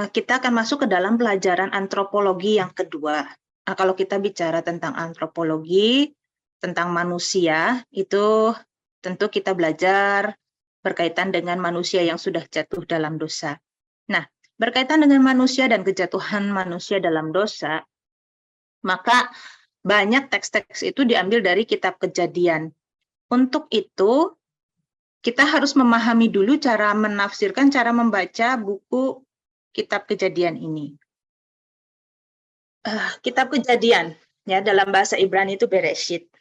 kita akan masuk ke dalam pelajaran antropologi yang kedua. Nah, kalau kita bicara tentang antropologi, tentang manusia, itu tentu kita belajar berkaitan dengan manusia yang sudah jatuh dalam dosa. Nah, berkaitan dengan manusia dan kejatuhan manusia dalam dosa, maka banyak teks-teks itu diambil dari kitab Kejadian. Untuk itu, kita harus memahami dulu cara menafsirkan, cara membaca buku kitab Kejadian ini. Kitab Kejadian, ya, dalam bahasa Ibrani itu Bereshit.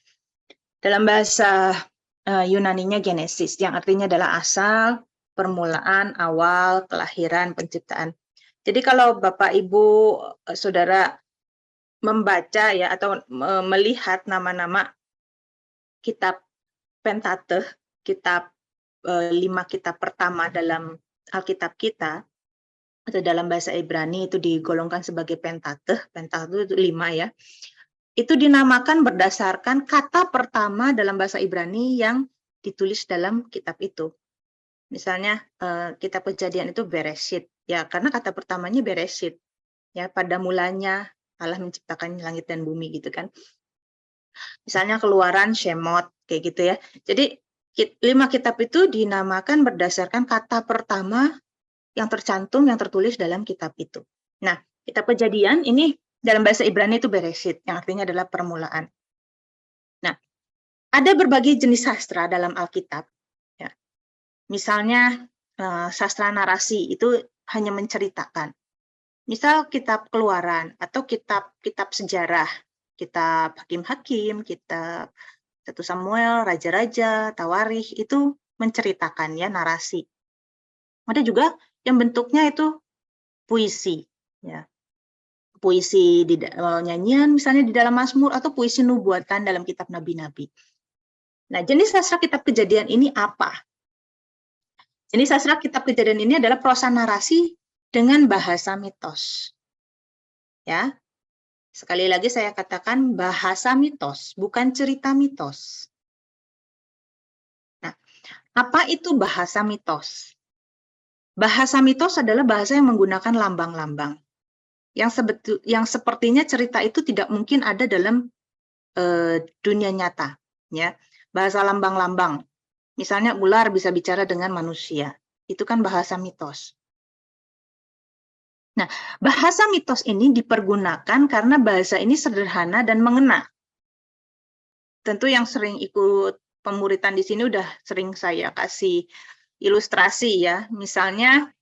Dalam bahasa Yunaninya Genesis, yang artinya adalah asal, permulaan, awal, kelahiran, penciptaan. Jadi kalau Bapak, Ibu, Saudara membaca ya atau melihat nama-nama kitab Pentateuch, kitab 5 kitab pertama dalam Alkitab kita, atau dalam bahasa Ibrani itu digolongkan sebagai Pentateuch. Pentateuch itu 5 ya. Itu dinamakan berdasarkan kata pertama dalam bahasa Ibrani yang ditulis dalam kitab itu. Misalnya kitab Kejadian itu Bereshit, ya karena kata pertamanya Bereshit, ya pada mulanya Allah menciptakan langit dan bumi gitu kan. Misalnya Keluaran, Shemot, kayak gitu ya. Jadi 5 kitab itu dinamakan berdasarkan kata pertama yang tercantum, yang tertulis dalam kitab itu. Nah, kitab Kejadian ini dalam bahasa Ibrani itu Bereshit, yang artinya adalah permulaan. Nah, ada berbagai jenis sastra dalam Alkitab. Ya. Misalnya sastra narasi itu hanya menceritakan. Misal kitab Keluaran atau kitab sejarah, kitab Hakim-Hakim, kitab 1 Samuel, Raja-Raja, Tawarikh itu menceritakan ya narasi. Ada juga yang bentuknya itu puisi, ya. Puisi di nyanyian misalnya di dalam Mazmur atau puisi nubuatan dalam kitab nabi-nabi. Nah, jenis sastra kitab Kejadian ini apa? Jenis sastra kitab Kejadian ini adalah prosa narasi dengan bahasa mitos. Ya. Sekali lagi saya katakan bahasa mitos, bukan cerita mitos. Nah, apa itu bahasa mitos? Bahasa mitos adalah bahasa yang menggunakan lambang-lambang. Yang sepertinya cerita itu tidak mungkin ada dalam dunia nyata, ya. Bahasa lambang-lambang. Misalnya ular bisa bicara dengan manusia. Itu kan bahasa mitos. Nah, bahasa mitos ini dipergunakan karena bahasa ini sederhana dan mengena. Tentu yang sering ikut pemuritan di sini udah sering saya kasih ilustrasi ya. Misalnya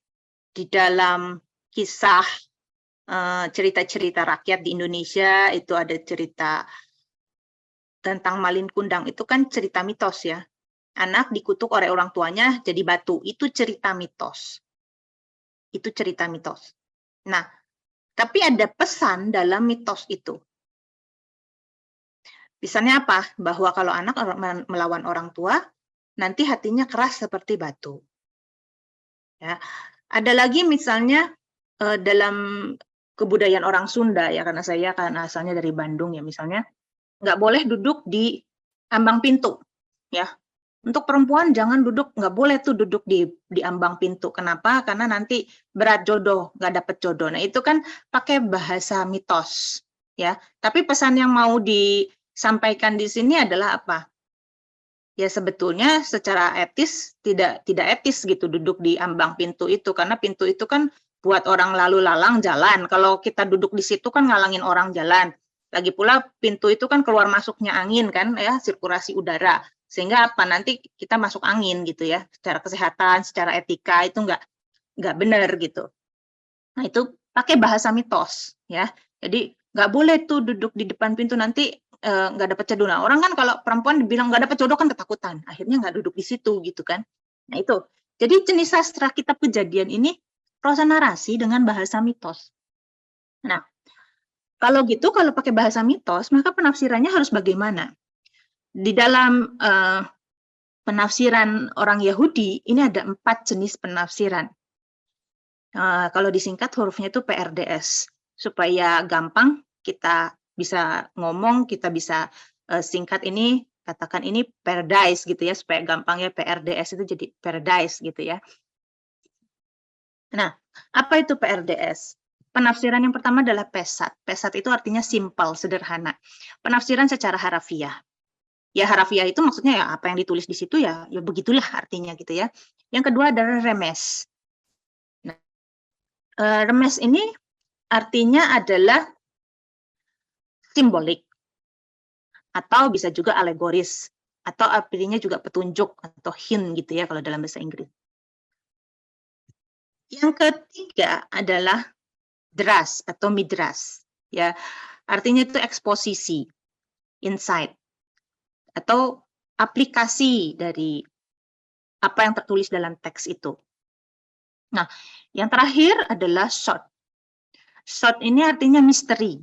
di dalam kisah cerita-cerita rakyat di Indonesia itu ada cerita tentang Malin Kundang, itu kan cerita mitos ya. Anak dikutuk oleh orang tuanya jadi batu, itu cerita mitos. Itu cerita mitos. Nah, tapi ada pesan dalam mitos itu. Misalnya apa? Bahwa kalau anak melawan orang tua, nanti hatinya keras seperti batu. Ya. Ada lagi misalnya dalam kebudayaan orang Sunda ya, karena saya kan asalnya dari Bandung ya, misalnya nggak boleh duduk di ambang pintu ya. Untuk perempuan jangan duduk, nggak boleh tuh duduk di ambang pintu. Kenapa? Karena nanti berat jodoh, nggak dapet jodoh. Nah itu kan pakai bahasa mitos ya. Tapi pesan yang mau disampaikan di sini adalah apa? Ya sebetulnya secara etis tidak etis gitu duduk di ambang pintu itu, karena pintu itu kan buat orang lalu lalang jalan. Kalau kita duduk di situ kan ngalangin orang jalan. Lagi pula pintu itu kan keluar masuknya angin kan ya, sirkulasi udara. Sehingga apa nanti kita masuk angin gitu ya. Secara kesehatan, secara etika itu nggak benar gitu. Nah itu pakai bahasa mitos ya. Jadi nggak boleh tuh duduk di depan pintu, nanti nggak dapat jodoh. Nah, orang kan kalau perempuan dibilang nggak dapat jodoh kan ketakutan. Akhirnya nggak duduk di situ gitu kan. Nah itu. Jadi jenis sastra kitab Kejadian ini prosa narasi dengan bahasa mitos. Nah, kalau gitu, kalau pakai bahasa mitos, maka penafsirannya harus bagaimana? Di dalam penafsiran orang Yahudi, ini ada 4 jenis penafsiran. Kalau disingkat hurufnya itu PRDS. Supaya gampang kita bisa ngomong, kita bisa singkat ini, katakan ini paradise gitu ya, supaya gampang ya PRDS itu jadi paradise gitu ya. Nah, apa itu PRDS? Penafsiran yang pertama adalah pesat. Pesat itu artinya simpel, sederhana. Penafsiran secara harafiah. Ya harafiah itu maksudnya ya apa yang ditulis di situ ya begitulah artinya gitu ya. Yang kedua adalah remes. Nah, remes ini artinya adalah simbolik atau bisa juga alegoris atau artinya juga petunjuk atau hint gitu ya kalau dalam bahasa Inggris. Yang ketiga adalah dras atau midras, ya artinya itu eksposisi, insight atau aplikasi dari apa yang tertulis dalam teks itu. Nah, yang terakhir adalah short. Short ini artinya misteri,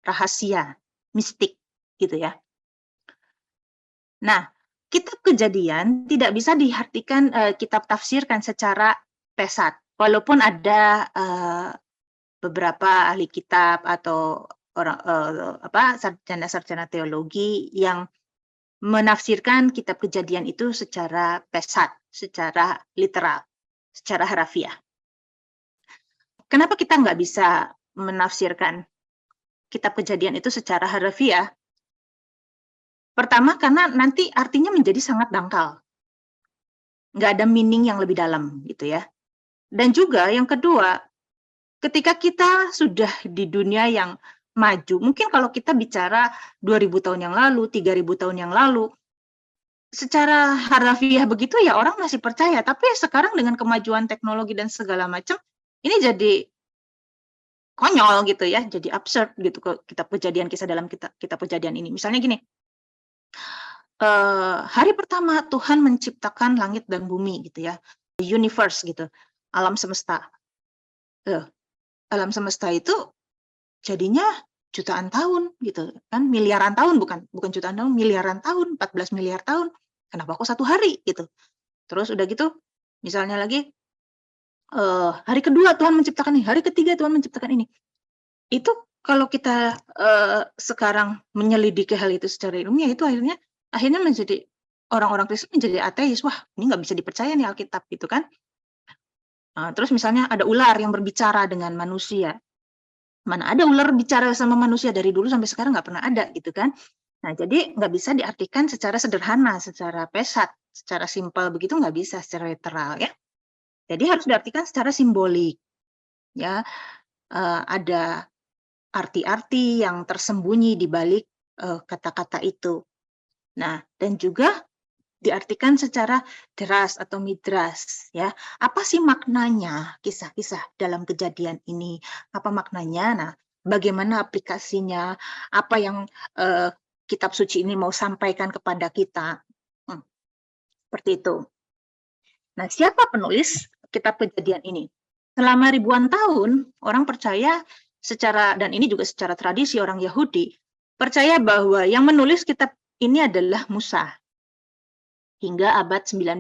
rahasia, mistik, gitu ya. Nah, kitab Kejadian tidak bisa diartikan kitab tafsirkan secara pesat, walaupun ada beberapa ahli kitab atau orang sarjana-sarjana teologi yang menafsirkan kitab Kejadian itu secara pesat, secara literal, secara harafiah. Kenapa kita nggak bisa menafsirkan kitab Kejadian itu secara harafiah? Pertama, karena nanti artinya menjadi sangat dangkal. Nggak ada meaning yang lebih dalam, gitu ya. Dan juga yang kedua, ketika kita sudah di dunia yang maju, mungkin kalau kita bicara 2000 tahun yang lalu, 3000 tahun yang lalu, secara harafiah begitu ya orang masih percaya. Tapi sekarang dengan kemajuan teknologi dan segala macam, ini jadi konyol gitu ya, jadi absurd gitu kitab Kejadian, kisah dalam kitab Kejadian ini. Misalnya gini, hari pertama Tuhan menciptakan langit dan bumi gitu ya, universe gitu, alam semesta. Alam semesta itu jadinya jutaan tahun gitu kan, miliaran tahun, bukan jutaan tahun, miliaran tahun, 14 miliar tahun. Kenapa kok 1 hari gitu? Terus udah gitu, misalnya lagi hari kedua Tuhan menciptakan ini, hari ketiga Tuhan menciptakan ini. Itu kalau kita sekarang menyelidiki hal itu secara ilmiah, itu akhirnya menjadi orang-orang Kristen menjadi ateis. Wah, ini nggak bisa dipercaya nih Alkitab gitu kan. Terus misalnya ada ular yang berbicara dengan manusia. Mana ada ular bicara sama manusia, dari dulu sampai sekarang nggak pernah ada gitu kan. Nah, jadi nggak bisa diartikan secara sederhana, secara pesat, secara simpel begitu nggak bisa, secara literal ya. Jadi harus diartikan secara simbolik. Ya, ada arti-arti yang tersembunyi di balik kata-kata itu. Nah, dan juga diartikan secara deras atau midras ya. Apa sih maknanya kisah-kisah dalam Kejadian ini? Apa maknanya? Nah, bagaimana aplikasinya? Apa yang kitab suci ini mau sampaikan kepada kita? Seperti itu. Nah, siapa penulis kitab Kejadian ini? Selama ribuan tahun orang percaya dan ini juga secara tradisi orang Yahudi percaya bahwa yang menulis kitab ini adalah Musa hingga abad 19.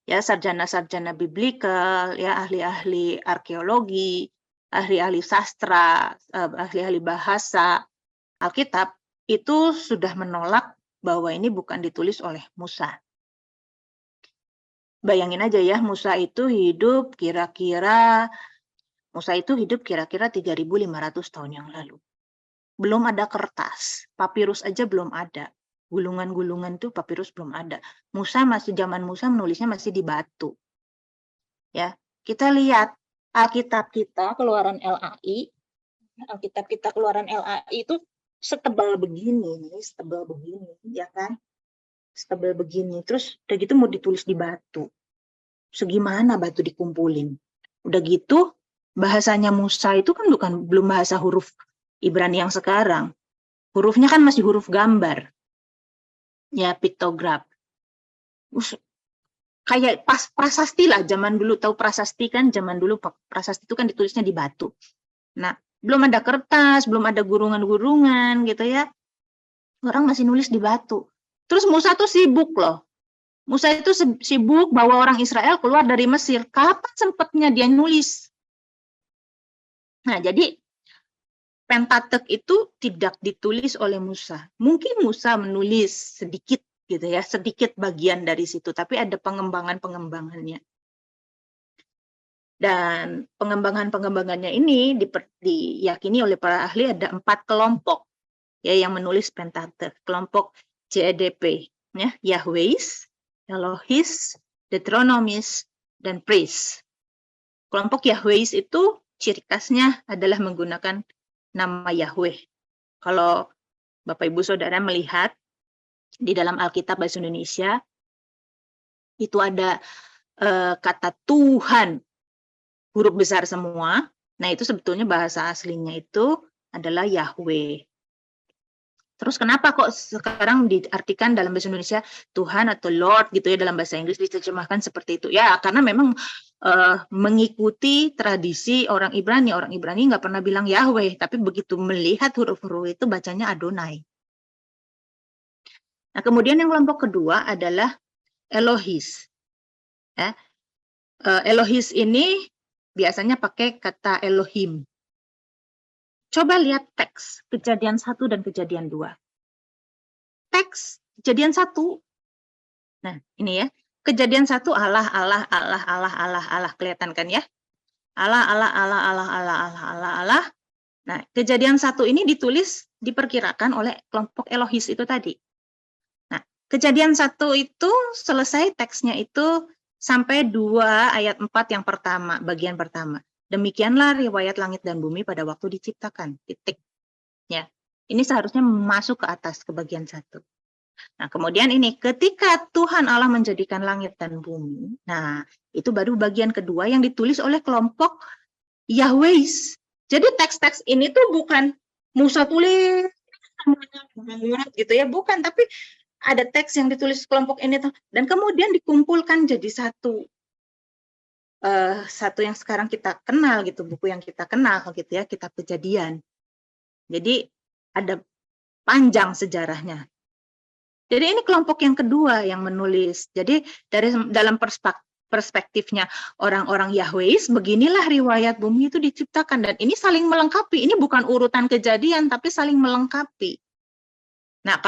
Ya, sarjana-sarjana biblikal, ya ahli-ahli arkeologi, ahli-ahli sastra, ahli-ahli bahasa Alkitab itu sudah menolak bahwa ini bukan ditulis oleh Musa. Bayangin aja ya, Musa itu hidup kira-kira 3.500 tahun yang lalu. Belum ada kertas, papirus aja belum ada. Gulungan-gulungan tuh papirus belum ada. Zaman Musa menulisnya masih di batu. Ya, kita lihat Alkitab kita keluaran LAI, itu setebal begini, ya kan? Setebal begini. Terus udah gitu mau ditulis di batu. Segimana batu dikumpulin? Udah gitu bahasanya Musa itu kan belum bahasa huruf Ibrani yang sekarang. Hurufnya kan masih huruf gambar. Ya, piktograf. Kayak prasasti lah, zaman dulu tahu prasasti kan, zaman dulu prasasti itu kan ditulisnya di batu. Nah, belum ada kertas, belum ada gurungan-gurungan gitu ya. Orang masih nulis di batu. Terus Musa tuh sibuk loh. Musa itu sibuk bawa orang Israel keluar dari Mesir. Kapan sempatnya dia nulis? Nah, jadi Pentatek itu tidak ditulis oleh Musa. Mungkin Musa menulis sedikit gitu ya, sedikit bagian dari situ, tapi ada pengembangannya. Dan pengembangannya ini diyakini oleh para ahli ada 4 kelompok ya yang menulis Pentateuch. Kelompok JEDP, ya, Yahwehis, Elohis, Deuteronomis, dan Priest. Kelompok Yahwehis itu ciri khasnya adalah menggunakan nama Yahweh. Kalau Bapak Ibu Saudara melihat di dalam Alkitab Bahasa Indonesia itu ada kata Tuhan, huruf besar semua. Nah, itu sebetulnya bahasa aslinya itu adalah Yahweh. Terus kenapa kok sekarang diartikan dalam bahasa Indonesia Tuhan atau Lord gitu ya, dalam bahasa Inggris diterjemahkan seperti itu? Ya, karena memang mengikuti tradisi orang Ibrani. Orang Ibrani nggak pernah bilang Yahweh, tapi begitu melihat huruf-huruf itu bacanya Adonai. Nah, kemudian yang kelompok kedua adalah Elohis. Ya. Elohis ini biasanya pakai kata Elohim. Coba lihat teks Kejadian 1 dan Kejadian 2. Teks Kejadian 1. Nah, ini ya. Kejadian 1 Allah, Allah, Allah, Allah, Allah, Allah. Kelihatan kan ya? Allah, Allah, Allah, Allah, Allah, Allah, Allah, Allah. Nah, Kejadian 1 ini ditulis diperkirakan oleh kelompok Elohis itu tadi. Nah, Kejadian 1 itu selesai teksnya itu sampai 2 ayat 4 yang pertama, bagian pertama. Demikianlah riwayat langit dan bumi pada waktu diciptakan. Titik. Ya. Ini seharusnya masuk ke atas ke bagian 1. Nah, kemudian ini ketika Tuhan Allah menjadikan langit dan bumi. Nah, itu baru bagian kedua yang ditulis oleh kelompok Yahwehis. Jadi teks-teks ini tuh bukan Musa tulis gitu ya, bukan, tapi ada teks yang ditulis kelompok ini dan kemudian dikumpulkan jadi satu yang sekarang kita kenal gitu, buku yang kita kenal gitu ya, Kitab Kejadian. Jadi ada panjang sejarahnya. Jadi ini kelompok yang kedua yang menulis. Jadi dalam perspektifnya orang-orang Yahwehis, beginilah riwayat bumi itu diciptakan, dan ini saling melengkapi. Ini bukan urutan kejadian, tapi saling melengkapi. Nah,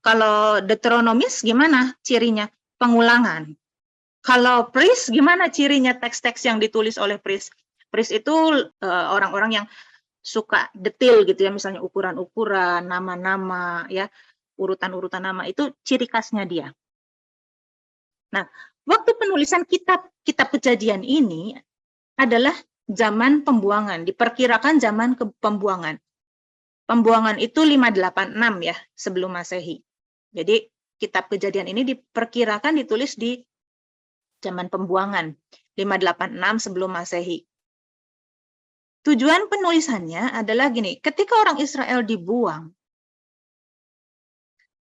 kalau Deuteronomis gimana cirinya? Pengulangan. Kalau Priest gimana cirinya teks-teks yang ditulis oleh Priest? Priest itu orang-orang yang suka detail gitu ya, misalnya ukuran-ukuran, nama-nama, ya, urutan-urutan nama, itu ciri khasnya dia. Nah, waktu penulisan kitab Kejadian ini adalah zaman pembuangan, diperkirakan zaman pembuangan. Pembuangan itu 586 ya, sebelum Masehi. Jadi Kitab Kejadian ini diperkirakan ditulis di zaman pembuangan, 586 sebelum Masehi. Tujuan penulisannya adalah gini, ketika orang Israel dibuang,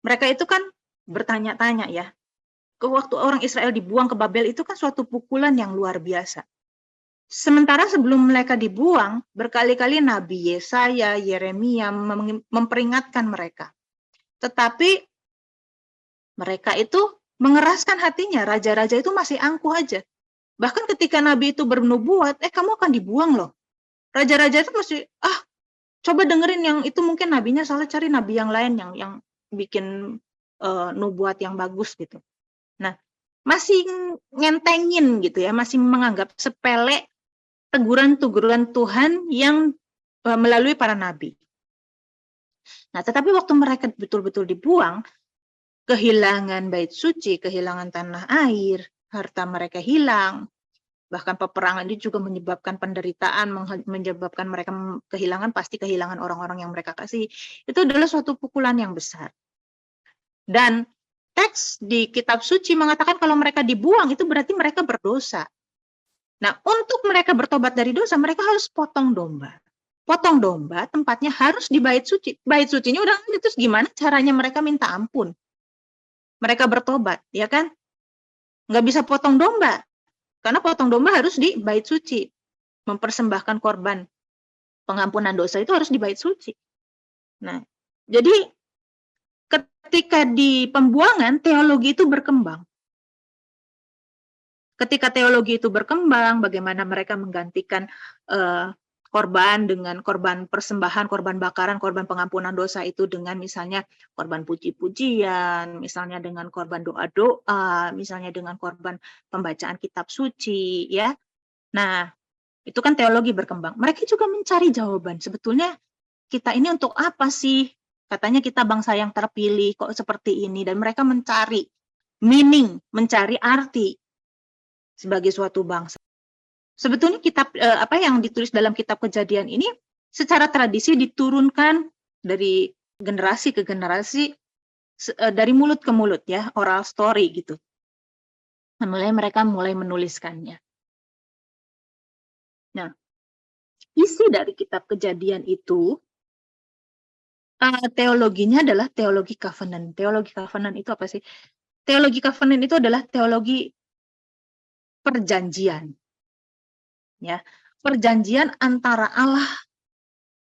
mereka itu kan bertanya-tanya ya, waktu orang Israel dibuang ke Babel itu kan suatu pukulan yang luar biasa. Sementara sebelum mereka dibuang, berkali-kali Nabi Yesaya, Yeremia memperingatkan mereka. Tetapi mereka itu mengeraskan hatinya, raja-raja itu masih angkuh aja. Bahkan ketika Nabi itu bernubuat, kamu akan dibuang loh. Raja-raja itu masih, coba dengerin yang itu, mungkin nabinya salah, cari nabi yang lain yang bikin nubuat yang bagus gitu. Nah, masih ngentengin gitu ya, masih menganggap sepele teguran-teguran Tuhan yang melalui para nabi. Nah, tetapi waktu mereka betul-betul dibuang, kehilangan bait suci, kehilangan tanah air, harta mereka hilang, bahkan peperangan itu juga menyebabkan penderitaan, menyebabkan mereka kehilangan, pasti kehilangan orang-orang yang mereka kasih. Itu adalah suatu pukulan yang besar. Dan teks di kitab suci mengatakan kalau mereka dibuang itu berarti mereka berdosa. Nah, untuk mereka bertobat dari dosa, mereka harus potong domba. Potong domba tempatnya harus di bait suci. Bait sucinya udah ada, terus gimana caranya mereka minta ampun? Mereka bertobat, ya kan? Nggak bisa potong domba. Karena potong domba harus di bait suci. Mempersembahkan korban pengampunan dosa itu harus di bait suci. Nah, jadi ketika di pembuangan, teologi itu berkembang. Ketika teologi itu berkembang, bagaimana mereka menggantikan korban dengan korban persembahan, korban bakaran, korban pengampunan dosa itu dengan misalnya korban puji-pujian, misalnya dengan korban doa-doa, misalnya dengan korban pembacaan kitab suci, ya. Nah, Itu kan teologi berkembang. Mereka juga mencari jawaban. Sebetulnya kita ini untuk apa sih? Katanya kita bangsa yang terpilih, kok seperti ini? Dan mereka mencari meaning, mencari arti sebagai suatu bangsa. Sebetulnya kitab apa yang ditulis dalam kitab Kejadian ini secara tradisi diturunkan dari generasi ke generasi, dari mulut ke mulut ya, oral story gitu. Mereka mulai menuliskannya. Nah, isi dari kitab Kejadian itu teologinya adalah teologi covenant. Teologi covenant itu apa sih? Teologi covenant itu adalah teologi perjanjian. Ya, perjanjian antara Allah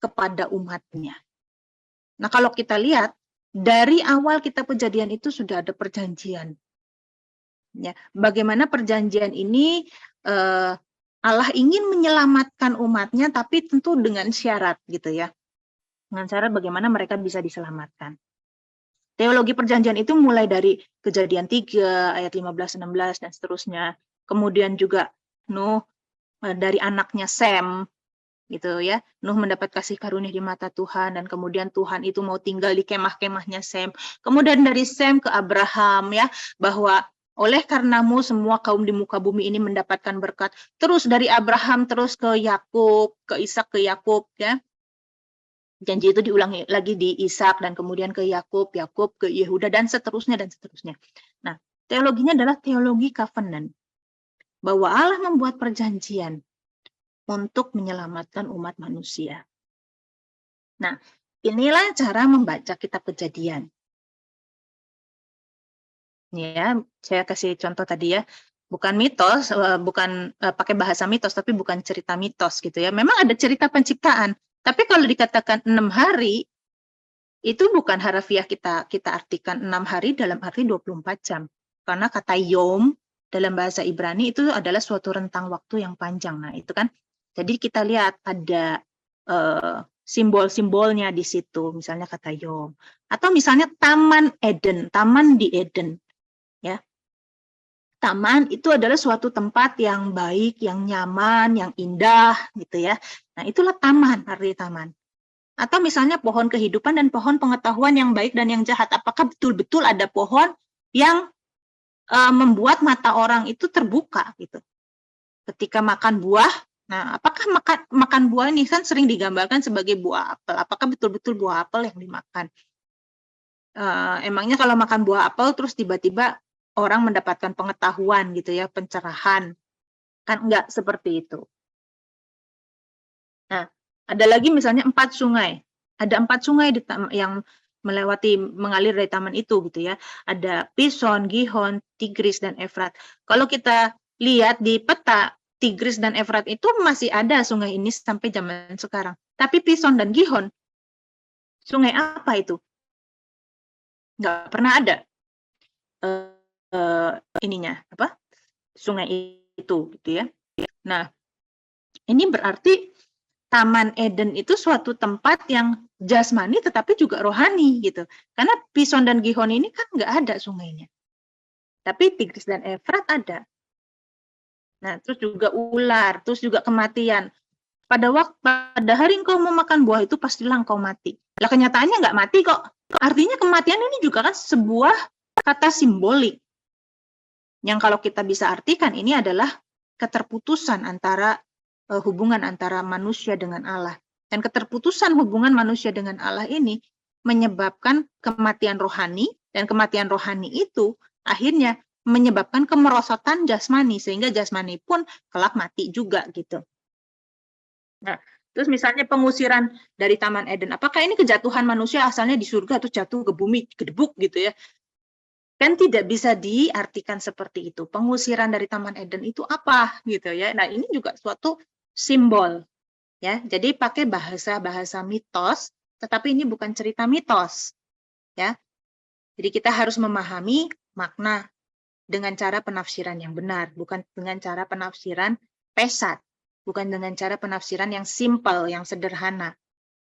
kepada umatnya. Nah, kalau kita lihat dari awal kitab Kejadian itu sudah ada perjanjian. Ya, bagaimana perjanjian ini Allah ingin menyelamatkan umatnya, tapi tentu dengan syarat gitu ya. Dengan syarat bagaimana mereka bisa diselamatkan. Teologi perjanjian itu mulai dari Kejadian 3 ayat 15-16 dan seterusnya. Kemudian juga Nuh dari anaknya Sem gitu ya. Nuh mendapat kasih karunia di mata Tuhan dan kemudian Tuhan itu mau tinggal di kemah-kemahnya Sem. Kemudian dari Sem ke Abraham ya, bahwa oleh karenamu semua kaum di muka bumi ini mendapatkan berkat. Terus dari Abraham terus ke Yakub, ke Ishak, ke Yakub ya. Janji itu diulangi lagi di Ishak dan kemudian ke Yakub, Yakub ke Yehuda dan seterusnya dan seterusnya. Nah, teologinya adalah teologi covenant. Bahwa Allah membuat perjanjian untuk menyelamatkan umat manusia. Nah, inilah cara membaca kitab Kejadian. Ya, saya kasih contoh tadi ya, bukan mitos, bukan pakai bahasa mitos, tapi bukan cerita mitos gitu ya. Memang ada cerita penciptaan, tapi kalau dikatakan 6 hari, itu bukan harafiah kita artikan 6 hari dalam arti 24 jam. Karena kata yom dalam bahasa Ibrani itu adalah suatu rentang waktu yang panjang. Nah, itu kan. Jadi kita lihat ada simbol-simbolnya di situ, misalnya kata yom. Atau misalnya Taman Eden, taman di Eden. Ya. Taman itu adalah suatu tempat yang baik, yang nyaman, yang indah gitu ya. Nah, itulah taman, arti taman. Atau misalnya pohon kehidupan dan pohon pengetahuan yang baik dan yang jahat. Apakah betul-betul ada pohon yang membuat mata orang itu terbuka gitu. Ketika makan buah, nah apakah makan buah ini kan sering digambarkan sebagai buah apel. Apakah betul-betul buah apel yang dimakan? Emangnya kalau makan buah apel terus tiba-tiba orang mendapatkan pengetahuan gitu ya, pencerahan. Kan enggak seperti itu. Nah, ada lagi misalnya 4 sungai. Ada 4 sungai yang mengalir dari taman itu gitu ya. Ada Pison, Gihon, Tigris dan Efrat. Kalau kita lihat di peta, Tigris dan Efrat itu masih ada sungai ini sampai zaman sekarang. Tapi Pison dan Gihon, sungai apa itu? Nggak pernah ada sungai itu gitu ya. Nah, ini berarti Taman Eden itu suatu tempat yang jasmani tetapi juga rohani gitu. Karena Pison dan Gihon ini kan nggak ada sungainya. Tapi Tigris dan Efrat ada. Nah, terus juga ular, terus juga kematian. Pada hari engkau mau makan buah itu pastilah engkau mati. Lah kenyataannya nggak mati kok. Artinya kematian ini juga kan sebuah kata simbolik. Yang kalau kita bisa artikan ini adalah keterputusan antara hubungan antara manusia dengan Allah. Dan keterputusan hubungan manusia dengan Allah ini menyebabkan kematian rohani, dan kematian rohani itu akhirnya menyebabkan kemerosotan jasmani, sehingga jasmani pun kelak mati juga gitu. Nah, terus misalnya pengusiran dari Taman Eden, apakah ini kejatuhan manusia asalnya di surga atau jatuh ke bumi, gedebuk gitu ya? Kan tidak bisa diartikan seperti itu. Pengusiran dari Taman Eden itu apa gitu ya? Nah, ini juga suatu simbol ya. Jadi pakai bahasa mitos, tetapi ini bukan cerita mitos ya. Jadi kita harus memahami makna dengan cara penafsiran yang benar, bukan dengan cara penafsiran pesat, bukan dengan cara penafsiran yang simple, yang sederhana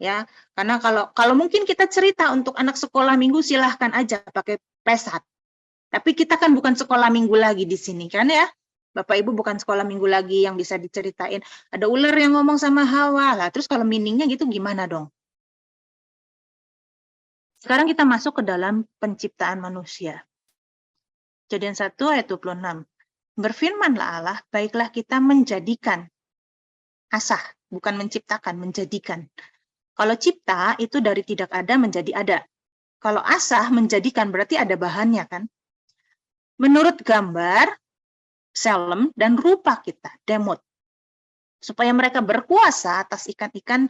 ya. Karena kalau mungkin kita cerita untuk anak sekolah minggu silahkan aja pakai pesat. Tapi kita kan bukan sekolah minggu lagi di sini kan ya. Bapak Ibu bukan sekolah minggu lagi yang bisa diceritain. Ada ular yang ngomong sama Hawa. Lah, terus kalau meaningnya gitu gimana dong? Sekarang kita masuk ke dalam penciptaan manusia. Kejadian 1 ayat 26. Berfirmanlah Allah, baiklah kita menjadikan. Asah, bukan menciptakan, menjadikan. Kalau cipta itu dari tidak ada menjadi ada. Kalau asah menjadikan berarti ada bahannya kan. Menurut gambar, selem dan rupa kita, demot. Supaya mereka berkuasa atas ikan-ikan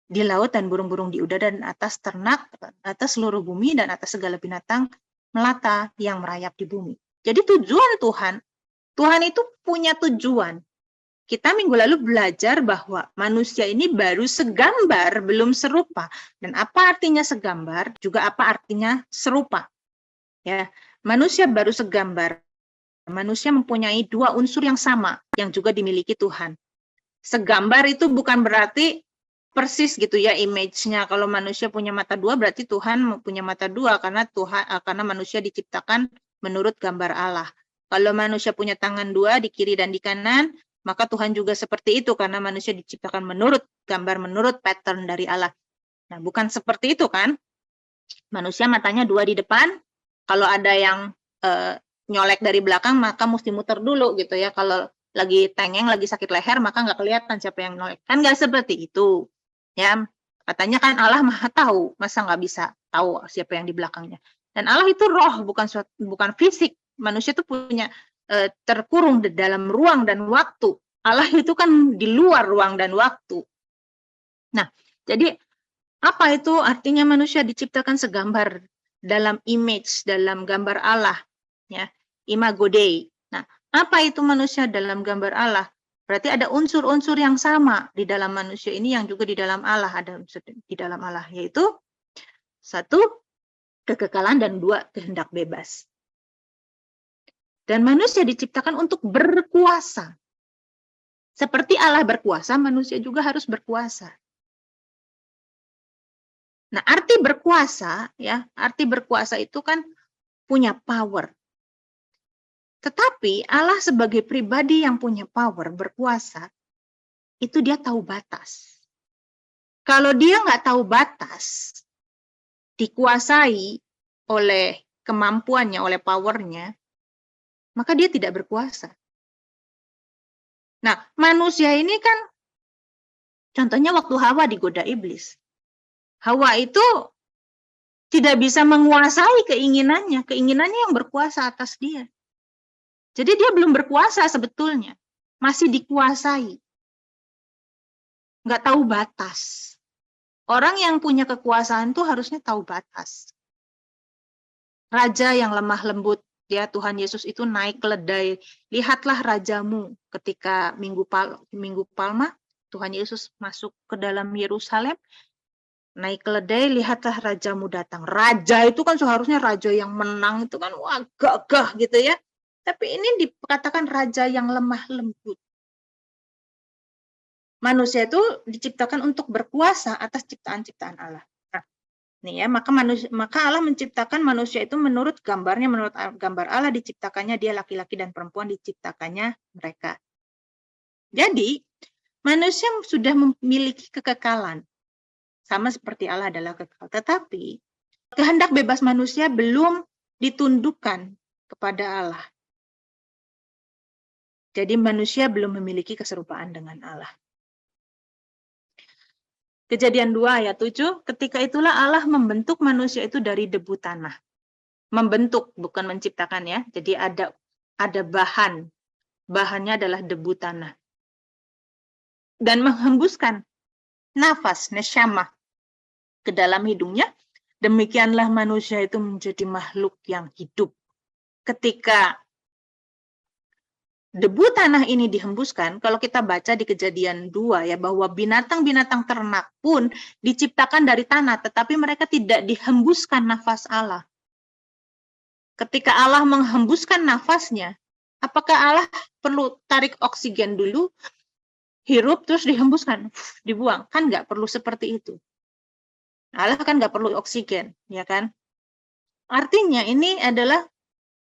di laut dan burung-burung di udara dan atas ternak, atas seluruh bumi dan atas segala binatang melata yang merayap di bumi. Jadi tujuan Tuhan itu punya tujuan. Kita minggu lalu belajar bahwa manusia ini baru segambar, belum serupa. Dan apa artinya segambar, juga apa artinya serupa. Ya, manusia baru segambar. Manusia mempunyai dua unsur yang sama, yang juga dimiliki Tuhan. Segambar itu bukan berarti persis gitu ya image-nya. Kalau manusia punya mata dua, berarti Tuhan punya mata dua, karena manusia diciptakan menurut gambar Allah. Kalau manusia punya tangan dua di kiri dan di kanan, maka Tuhan juga seperti itu karena manusia diciptakan menurut gambar, menurut pattern dari Allah. Nah, bukan seperti itu kan? Manusia matanya dua di depan, kalau ada yang nyolek dari belakang, maka mesti muter dulu gitu ya. Kalau lagi tengeng, lagi sakit leher, maka nggak kelihatan siapa yang nyolek. Kan nggak seperti itu. Ya, katanya kan Allah Maha tahu, masa nggak bisa tahu siapa yang di belakangnya. Dan Allah itu roh, bukan fisik. Manusia itu punya terkurung di dalam ruang dan waktu. Allah itu kan di luar ruang dan waktu. Nah, jadi apa itu artinya manusia diciptakan segambar dalam image, dalam gambar Allah, ya, imago Dei. Nah, apa itu manusia dalam gambar Allah? Berarti ada unsur-unsur yang sama di dalam manusia ini yang juga di dalam Allah, ada unsur di dalam Allah, yaitu satu, kekekalan, dan dua, kehendak bebas. Dan manusia diciptakan untuk berkuasa. Seperti Allah berkuasa, manusia juga harus berkuasa. Nah, arti berkuasa, ya, arti berkuasa itu kan punya power. Tetapi Allah sebagai pribadi yang punya power, berkuasa, itu dia tahu batas. Kalau dia nggak tahu batas, dikuasai oleh kemampuannya, oleh powernya, maka dia tidak berkuasa. Nah, manusia ini kan, contohnya waktu Hawa digoda iblis. Hawa itu tidak bisa menguasai keinginannya yang berkuasa atas dia. Jadi dia belum berkuasa sebetulnya, masih dikuasai. Nggak tahu batas. Orang yang punya kekuasaan itu harusnya tahu batas. Raja yang lemah lembut, ya Tuhan Yesus itu naik keledai. Lihatlah rajamu ketika Minggu Palma, Tuhan Yesus masuk ke dalam Yerusalem, naik keledai, lihatlah rajamu datang. Raja itu kan seharusnya raja yang menang, itu kan wah gagah gitu ya. Tapi ini dikatakan raja yang lemah lembut. Manusia itu diciptakan untuk berkuasa atas ciptaan-ciptaan Allah. Nah, nih ya, maka Allah menciptakan manusia itu menurut gambarnya, menurut gambar Allah diciptakannya dia laki-laki dan perempuan diciptakannya mereka. Jadi, manusia sudah memiliki kekekalan. Sama seperti Allah adalah kekal. Tetapi, kehendak bebas manusia belum ditundukkan kepada Allah. Jadi, manusia belum memiliki keserupaan dengan Allah. Kejadian 2 ayat 7, ketika itulah Allah membentuk manusia itu dari debu tanah. Membentuk, bukan menciptakan ya. Jadi ada bahan. Bahannya adalah debu tanah. Dan menghembuskan nafas, nesyamah, ke dalam hidungnya. Demikianlah manusia itu menjadi makhluk yang hidup. Ketika debu tanah ini dihembuskan, kalau kita baca di Kejadian 2 ya, bahwa binatang-binatang ternak pun diciptakan dari tanah, tetapi mereka tidak dihembuskan nafas Allah. Ketika Allah menghembuskan nafasnya, apakah Allah perlu tarik oksigen dulu, hirup, terus dihembuskan, dibuang? Kan nggak perlu seperti itu. Allah kan nggak perlu oksigen, ya kan? Artinya ini adalah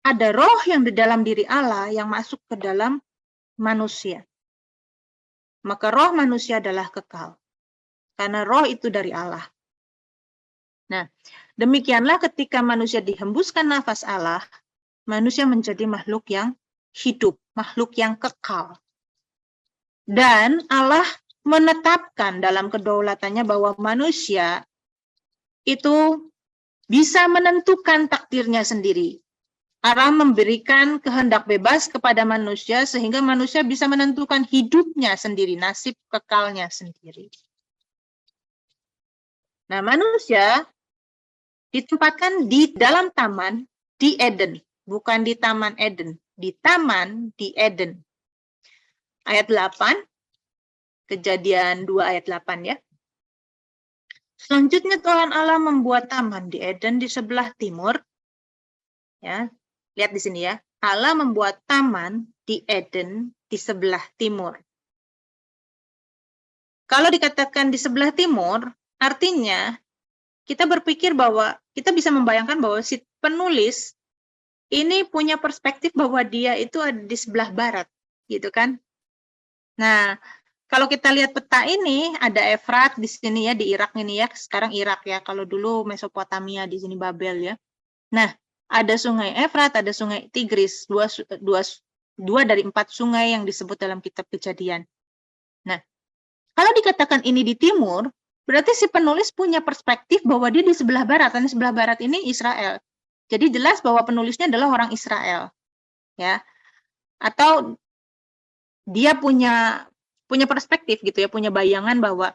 ada roh yang di dalam diri Allah yang masuk ke dalam manusia. Maka roh manusia adalah kekal. Karena roh itu dari Allah. Nah, demikianlah ketika manusia dihembuskan nafas Allah, manusia menjadi makhluk yang hidup, makhluk yang kekal. Dan Allah menetapkan dalam kedaulatannya bahwa manusia itu bisa menentukan takdirnya sendiri. Allah memberikan kehendak bebas kepada manusia sehingga manusia bisa menentukan hidupnya sendiri, nasib kekalnya sendiri. Nah, manusia ditempatkan di dalam taman di Eden, bukan di Taman Eden, di taman di Eden. Ayat 8, Kejadian 2 ayat 8 ya. Selanjutnya Tuhan Allah membuat taman di Eden di sebelah timur. Ya, lihat di sini ya. Allah membuat taman di Eden di sebelah timur. Kalau dikatakan di sebelah timur, artinya kita berpikir bahwa kita bisa membayangkan bahwa si penulis ini punya perspektif bahwa dia itu ada di sebelah barat, gitu kan? Nah, kalau kita lihat peta ini ada Efrat di sini ya, di Irak ini ya, sekarang Irak ya. Kalau dulu Mesopotamia, di sini Babel ya. Nah, ada sungai Efrat, ada sungai Tigris, dua dari 4 sungai yang disebut dalam kitab Kejadian. Nah, kalau dikatakan ini di timur, berarti si penulis punya perspektif bahwa dia di sebelah barat, dan sebelah barat ini Israel. Jadi jelas bahwa penulisnya adalah orang Israel, ya. Atau dia punya perspektif gitu ya, punya bayangan bahwa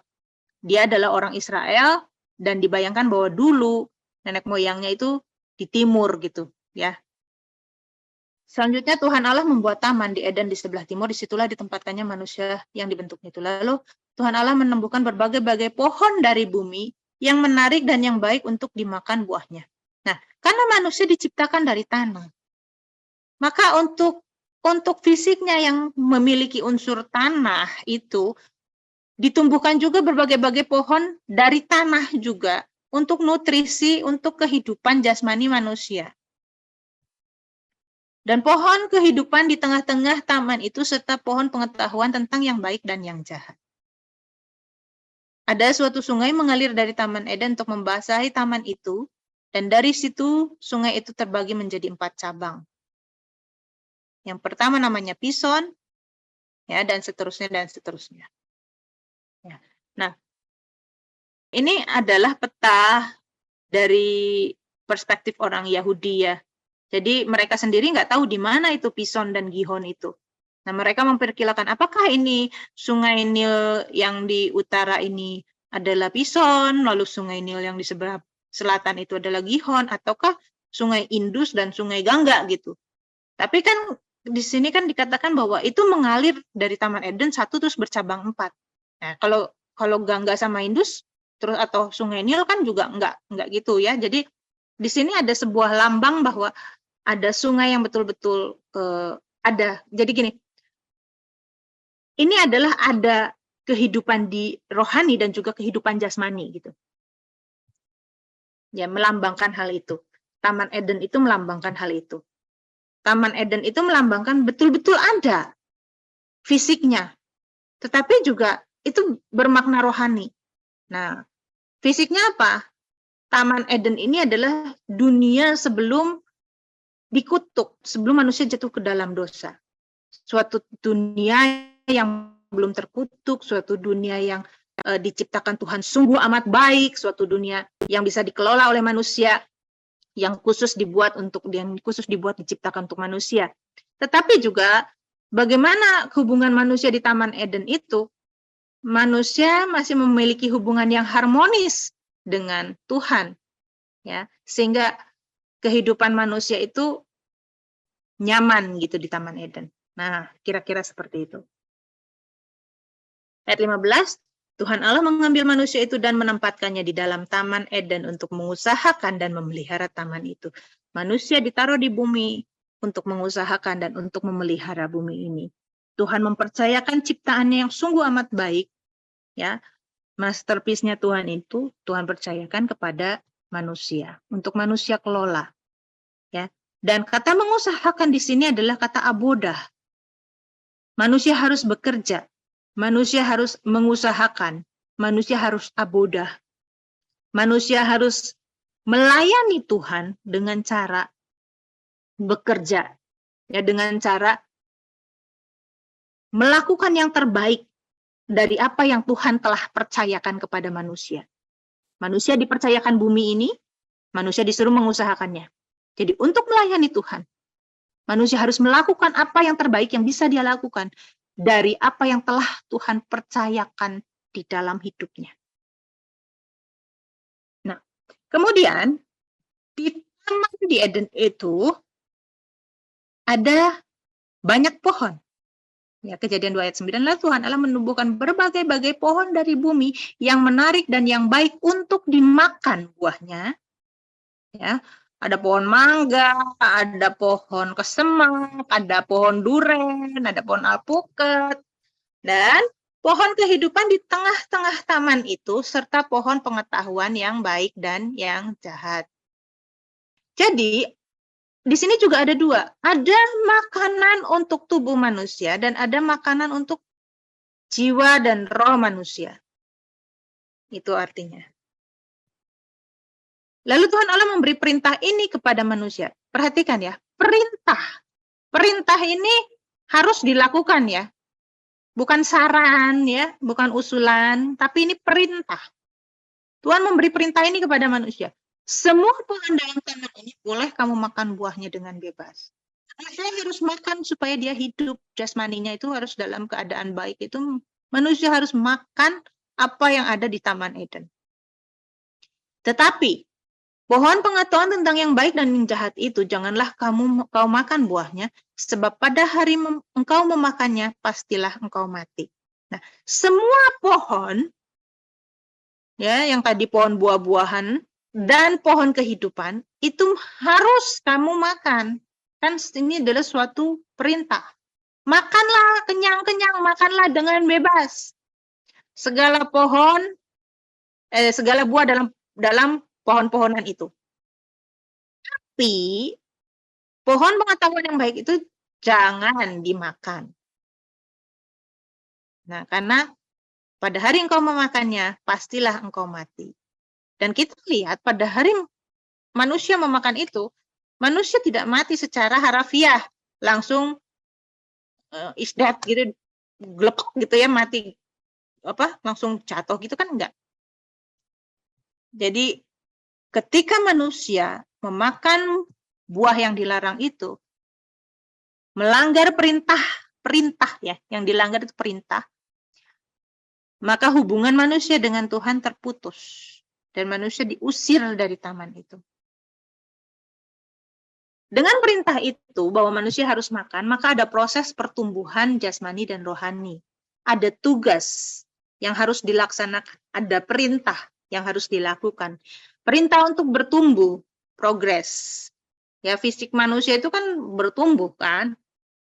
dia adalah orang Israel dan dibayangkan bahwa dulu nenek moyangnya itu di timur gitu ya. Selanjutnya Tuhan Allah membuat taman di Eden di sebelah timur, disitulah ditempatkannya manusia yang dibentuknya itu. Lalu Tuhan Allah menumbuhkan berbagai-bagai pohon dari bumi yang menarik dan yang baik untuk dimakan buahnya. Nah, karena manusia diciptakan dari tanah, maka untuk fisiknya yang memiliki unsur tanah itu ditumbuhkan juga berbagai-bagai pohon dari tanah juga untuk nutrisi, untuk kehidupan jasmani manusia. Dan pohon kehidupan di tengah-tengah taman itu serta pohon pengetahuan tentang yang baik dan yang jahat. Ada suatu sungai mengalir dari Taman Eden untuk membasahi taman itu, dan dari situ sungai itu terbagi menjadi 4 cabang. Yang pertama namanya Pison, ya, dan seterusnya dan seterusnya. Ya. Nah, ini adalah peta dari perspektif orang Yahudi ya. Jadi mereka sendiri nggak tahu di mana itu Pison dan Gihon itu. Nah, mereka memperkirakan apakah ini sungai Nil yang di utara ini adalah Pison, lalu sungai Nil yang di sebelah selatan itu adalah Gihon, ataukah sungai Indus dan sungai Gangga gitu. Tapi kan di sini kan dikatakan bahwa itu mengalir dari Taman Eden 1 terus bercabang 4. Nah, kalau Gangga sama Indus terus atau sungai Nil kan juga enggak gitu ya. Jadi di sini ada sebuah lambang bahwa ada sungai yang betul-betul ada. Jadi gini, ini adalah ada kehidupan di rohani dan juga kehidupan jasmani gitu. Ya, melambangkan hal itu. Taman Eden itu melambangkan hal itu. Taman Eden itu melambangkan betul-betul ada fisiknya. Tetapi juga itu bermakna rohani. Nah, fisiknya apa? Taman Eden ini adalah dunia sebelum dikutuk, sebelum manusia jatuh ke dalam dosa. Suatu dunia yang belum terkutuk, suatu dunia yang diciptakan Tuhan sungguh amat baik, suatu dunia yang bisa dikelola oleh manusia, yang khusus dibuat diciptakan untuk manusia. Tetapi juga bagaimana hubungan manusia di Taman Eden itu, manusia masih memiliki hubungan yang harmonis dengan Tuhan, ya, sehingga kehidupan manusia itu nyaman gitu di Taman Eden. Nah, kira-kira seperti itu. Ayat 15, Tuhan Allah mengambil manusia itu dan menempatkannya di dalam Taman Eden untuk mengusahakan dan memelihara taman itu. Manusia ditaruh di bumi untuk mengusahakan dan untuk memelihara bumi ini. Tuhan mempercayakan ciptaannya yang sungguh amat baik, ya. Masterpiece-nya Tuhan itu Tuhan percayakan kepada manusia untuk manusia kelola, ya. Dan kata mengusahakan di sini adalah kata abodah. Manusia harus bekerja, manusia harus mengusahakan, manusia harus abodah, manusia harus melayani Tuhan dengan cara bekerja, ya, dengan cara melakukan yang terbaik dari apa yang Tuhan telah percayakan kepada manusia. Manusia dipercayakan bumi ini, manusia disuruh mengusahakannya. Jadi untuk melayani Tuhan, manusia harus melakukan apa yang terbaik yang bisa dia lakukan dari apa yang telah Tuhan percayakan di dalam hidupnya. Nah, kemudian di taman di Eden itu ada banyak pohon. Ya, Kejadian 2 ayat 9, lalu Tuhan Allah menumbuhkan berbagai-bagai pohon dari bumi yang menarik dan yang baik untuk dimakan buahnya. Ya, ada pohon mangga, ada pohon kesemak, ada pohon duren, ada pohon alpukat, dan pohon kehidupan di tengah-tengah taman itu, serta pohon pengetahuan yang baik dan yang jahat. Jadi, di sini juga ada dua. Ada makanan untuk tubuh manusia dan ada makanan untuk jiwa dan roh manusia. Itu artinya. Lalu Tuhan Allah memberi perintah ini kepada manusia. Perhatikan ya, perintah. Perintah ini harus dilakukan ya. Bukan saran ya, bukan usulan, tapi ini perintah. Tuhan memberi perintah ini kepada manusia. Semua pohon dalam taman ini boleh kamu makan buahnya dengan bebas. Manusia harus makan supaya dia hidup. Jasmaninya itu harus dalam keadaan baik. Itu manusia harus makan apa yang ada di Taman Eden. Tetapi pohon pengetahuan tentang yang baik dan yang jahat itu janganlah kau makan buahnya, sebab pada hari engkau memakannya pastilah engkau mati. Nah, semua pohon ya, yang tadi pohon buah-buahan dan pohon kehidupan itu harus kamu makan. Kan ini adalah suatu perintah. Makanlah kenyang-kenyang, makanlah dengan bebas. Segala buah dalam pohon-pohonan itu. Tapi pohon pengetahuan yang baik itu jangan dimakan. Nah, karena pada hari engkau memakannya, pastilah engkau mati. Dan kita lihat pada hari manusia memakan itu, manusia tidak mati secara harafiah, langsung is dead gitu, glepek gitu ya, mati langsung jatuh gitu kan enggak. Jadi ketika manusia memakan buah yang dilarang itu, melanggar perintah ya, yang dilanggar itu perintah, maka hubungan manusia dengan Tuhan terputus. Dan manusia diusir dari taman itu. Dengan perintah itu, bahwa manusia harus makan, maka ada proses pertumbuhan jasmani dan rohani. Ada tugas yang harus dilaksanakan. Ada perintah yang harus dilakukan. Perintah untuk bertumbuh, progres. Ya, fisik manusia itu kan bertumbuh kan.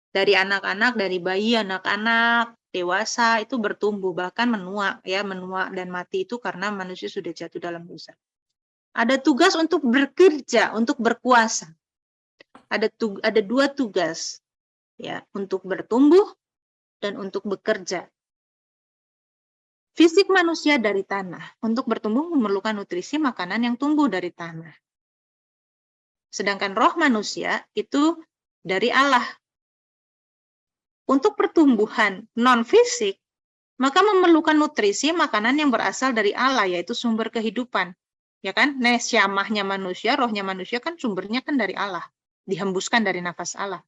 Dari anak-anak, dari bayi, anak-anak, dewasa itu bertumbuh, bahkan menua dan mati itu karena manusia sudah jatuh dalam dosa. Ada tugas untuk bekerja, untuk berkuasa. Ada dua tugas ya, untuk bertumbuh dan untuk bekerja. Fisik manusia dari tanah, untuk bertumbuh memerlukan nutrisi makanan yang tumbuh dari tanah. Sedangkan roh manusia itu dari Allah. Untuk pertumbuhan non-fisik, maka memerlukan nutrisi makanan yang berasal dari Allah, yaitu sumber kehidupan. Ya kan? Nesyamahnya manusia, rohnya manusia kan sumbernya kan dari Allah, dihembuskan dari nafas Allah.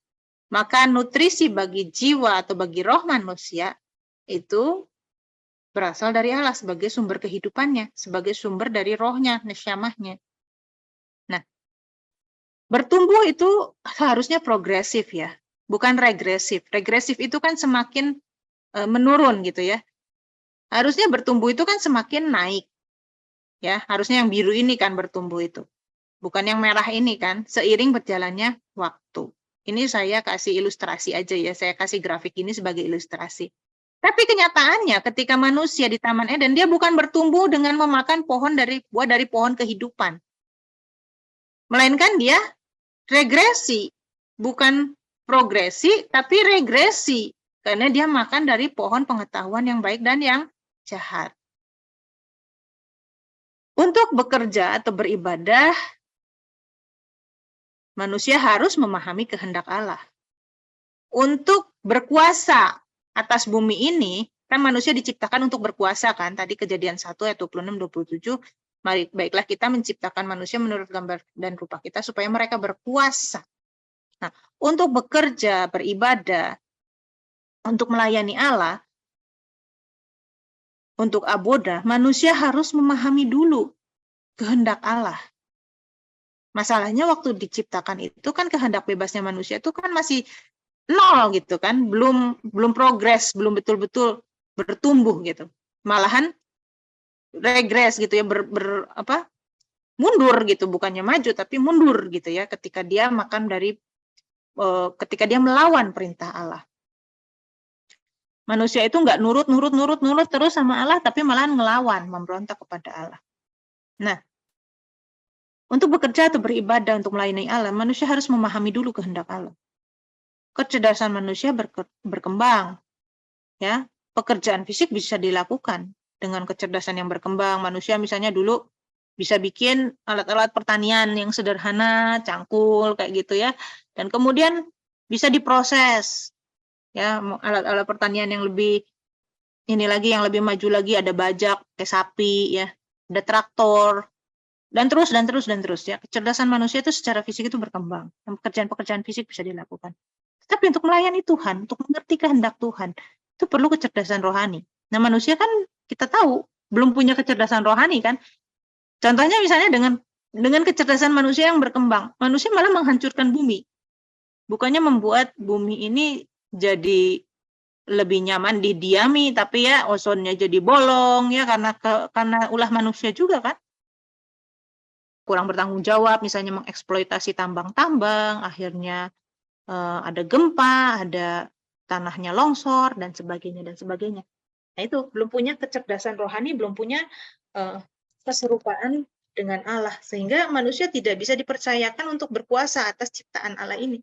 Maka nutrisi bagi jiwa atau bagi roh manusia itu berasal dari Allah sebagai sumber kehidupannya, sebagai sumber dari rohnya, nesyamahnya. Nah, bertumbuh itu harusnya progresif ya, bukan regresif. Regresif itu kan semakin menurun gitu ya. Harusnya bertumbuh itu kan semakin naik. Ya, harusnya yang biru ini kan bertumbuh itu. Bukan yang merah ini kan, seiring berjalannya waktu. Ini saya kasih ilustrasi aja ya, saya kasih grafik ini sebagai ilustrasi. Tapi kenyataannya ketika manusia di Taman Eden, dia bukan bertumbuh dengan memakan buah dari pohon kehidupan. Melainkan dia regresi, bukan progresi, tapi regresi. Karena dia makan dari pohon pengetahuan yang baik dan yang jahat. Untuk bekerja atau beribadah, manusia harus memahami kehendak Allah. Untuk berkuasa atas bumi ini, kan manusia diciptakan untuk berkuasa kan, tadi Kejadian 1 ayat 26-27, baiklah kita menciptakan manusia menurut gambar dan rupa kita supaya mereka berkuasa. Nah, untuk bekerja, beribadah, untuk melayani Allah, untuk abodah, manusia harus memahami dulu kehendak Allah. Masalahnya waktu diciptakan itu kan kehendak bebasnya manusia itu kan masih nol gitu kan, belum progres, belum betul-betul bertumbuh gitu. Malahan regres gitu ya, mundur gitu, bukannya maju tapi mundur gitu ya ketika dia makan dari ketika dia melawan perintah Allah. Manusia itu nggak nurut terus sama Allah, tapi malahan ngelawan, memberontak kepada Allah. Nah, untuk bekerja atau beribadah, untuk melayani Allah, manusia harus memahami dulu kehendak Allah. Kecerdasan manusia berkembang. Ya, pekerjaan fisik bisa dilakukan dengan kecerdasan yang berkembang. Manusia misalnya dulu bisa bikin alat-alat pertanian yang sederhana, cangkul, kayak gitu ya. Dan kemudian bisa diproses. Ya, alat-alat pertanian yang lebih yang lebih maju lagi, ada bajak, kayak sapi ya, ada traktor, dan terus ya. Kecerdasan manusia itu secara fisik itu berkembang. Pekerjaan-pekerjaan fisik bisa dilakukan. Tapi untuk melayani Tuhan, untuk mengerti kehendak Tuhan, itu perlu kecerdasan rohani. Nah, manusia kan kita tahu belum punya kecerdasan rohani kan. Contohnya misalnya dengan kecerdasan manusia yang berkembang, manusia malah menghancurkan bumi. Bukannya membuat bumi ini jadi lebih nyaman didiami, tapi ya ozonnya jadi bolong ya karena ulah manusia juga kan. Kurang bertanggung jawab, misalnya mengeksploitasi tambang-tambang, akhirnya ada gempa, ada tanahnya longsor dan sebagainya. Nah, itu belum punya kecerdasan rohani, belum punya keserupaan dengan Allah, sehingga manusia tidak bisa dipercayakan untuk berkuasa atas ciptaan Allah ini.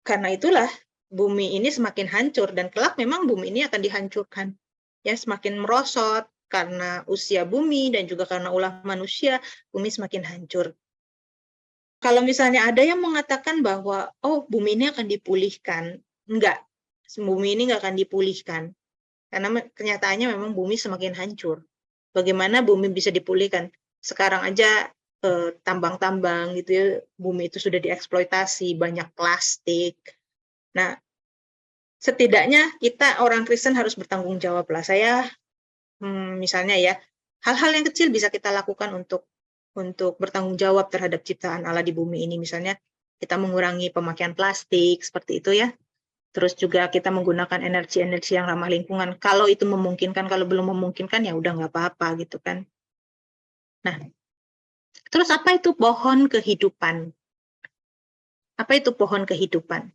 Karena itulah bumi ini semakin hancur, dan kelak memang bumi ini akan dihancurkan. Ya, semakin merosot karena usia bumi dan juga karena ulah manusia, bumi semakin hancur. Kalau misalnya ada yang mengatakan bahwa bumi ini akan dipulihkan, enggak. Bumi ini enggak akan dipulihkan. Karena kenyataannya memang bumi semakin hancur. Bagaimana bumi bisa dipulihkan? Sekarang aja tambang-tambang gitu ya, bumi itu sudah dieksploitasi, banyak plastik. Nah, setidaknya kita orang Kristen harus bertanggung jawab lah. Saya misalnya ya, hal-hal yang kecil bisa kita lakukan untuk bertanggung jawab terhadap ciptaan Allah di bumi ini. Misalnya kita mengurangi pemakaian plastik seperti itu ya. Terus juga kita menggunakan energi-energi yang ramah lingkungan. Kalau itu memungkinkan, kalau belum memungkinkan ya udah nggak apa-apa gitu kan. Nah, terus apa itu pohon kehidupan? Apa itu pohon kehidupan?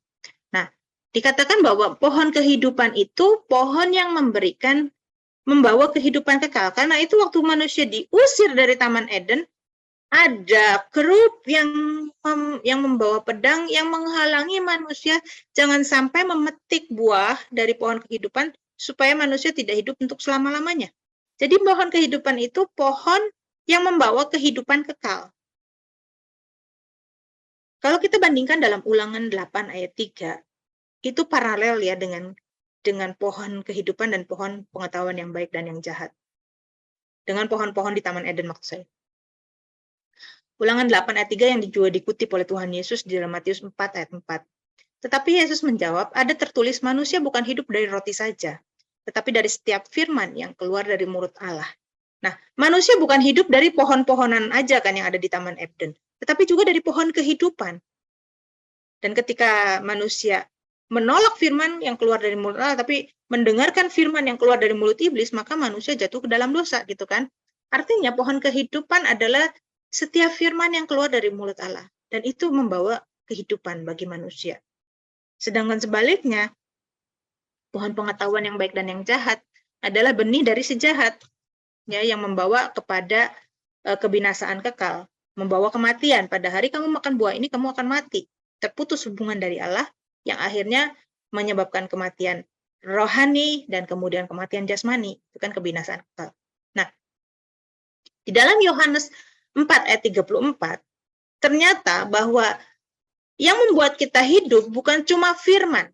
Nah, dikatakan bahwa pohon kehidupan itu pohon yang membawa kehidupan kekal. Karena itu waktu manusia diusir dari Taman Eden, ada kerub yang membawa pedang yang menghalangi manusia jangan sampai memetik buah dari pohon kehidupan supaya manusia tidak hidup untuk selama-lamanya. Jadi pohon kehidupan itu pohon yang membawa kehidupan kekal. Kalau kita bandingkan dalam Ulangan 8 ayat 3, itu paralel ya dengan pohon kehidupan dan pohon pengetahuan yang baik dan yang jahat. Dengan pohon-pohon di Taman Eden maksud saya. Ulangan 8 ayat 3 yang juga dikutip oleh Tuhan Yesus di dalam Matius 4 ayat 4. Tetapi Yesus menjawab, ada tertulis manusia bukan hidup dari roti saja, tetapi dari setiap firman yang keluar dari mulut Allah. Nah, manusia bukan hidup dari pohon-pohonan aja kan yang ada di Taman Eden, tetapi juga dari pohon kehidupan. Dan ketika manusia menolak firman yang keluar dari mulut Allah, tapi mendengarkan firman yang keluar dari mulut iblis, maka manusia jatuh ke dalam dosa, gitu kan? Artinya pohon kehidupan adalah setiap firman yang keluar dari mulut Allah, dan itu membawa kehidupan bagi manusia. Sedangkan sebaliknya, pohon pengetahuan yang baik dan yang jahat adalah benih dari si jahat, ya, yang membawa kepada kebinasaan kekal, membawa kematian. Pada hari kamu makan buah ini, kamu akan mati. Terputus hubungan dari Allah, yang akhirnya menyebabkan kematian rohani dan kemudian kematian jasmani. Itu kan kebinasaan kekal. Nah, di dalam Yohanes 4 ayat 34, ternyata bahwa yang membuat kita hidup bukan cuma firman.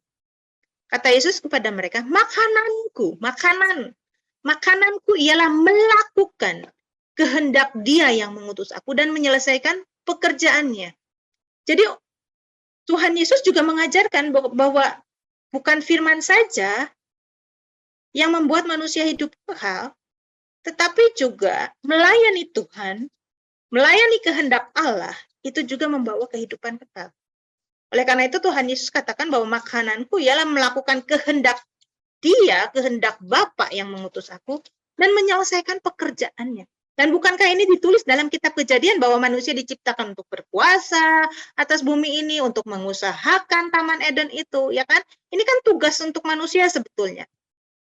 Kata Yesus kepada mereka, makananku ialah melakukan kehendak Dia yang mengutus aku dan menyelesaikan pekerjaannya. Jadi Tuhan Yesus juga mengajarkan bahwa bukan firman saja yang membuat manusia hidup kekal, tetapi juga melayani Tuhan, melayani kehendak Allah, itu juga membawa kehidupan kekal. Oleh karena itu Tuhan Yesus katakan bahwa makananku ialah melakukan kehendak Dia, kehendak Bapa yang mengutus aku, dan menyelesaikan pekerjaannya. Dan bukankah ini ditulis dalam kitab Kejadian bahwa manusia diciptakan untuk berkuasa atas bumi ini, untuk mengusahakan Taman Eden itu, ya kan? Ini kan tugas untuk manusia sebetulnya.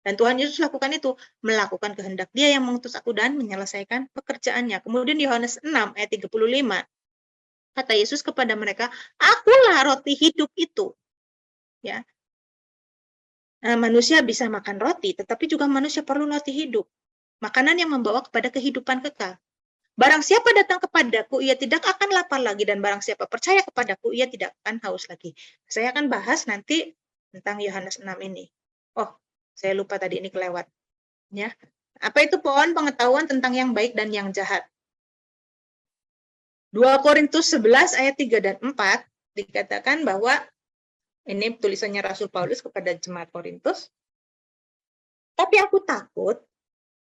Dan Tuhan Yesus lakukan itu, melakukan kehendak Dia yang mengutus aku dan menyelesaikan pekerjaannya. Kemudian Yohanes 6 ayat 35, kata Yesus kepada mereka, akulah roti hidup itu. Ya, manusia bisa makan roti, tetapi juga manusia perlu roti hidup. Makanan yang membawa kepada kehidupan kekal. Barang siapa datang kepadaku, ia tidak akan lapar lagi, dan barang siapa percaya kepadaku, ia tidak akan haus lagi. Saya akan bahas nanti tentang Yohanes 6 ini. Oh, saya lupa tadi ini kelewat. Ya. Apa itu pohon pengetahuan tentang yang baik dan yang jahat? 2 Korintus 11 ayat 3 dan 4 dikatakan bahwa ini tulisannya Rasul Paulus kepada jemaat Korintus. Tapi aku takut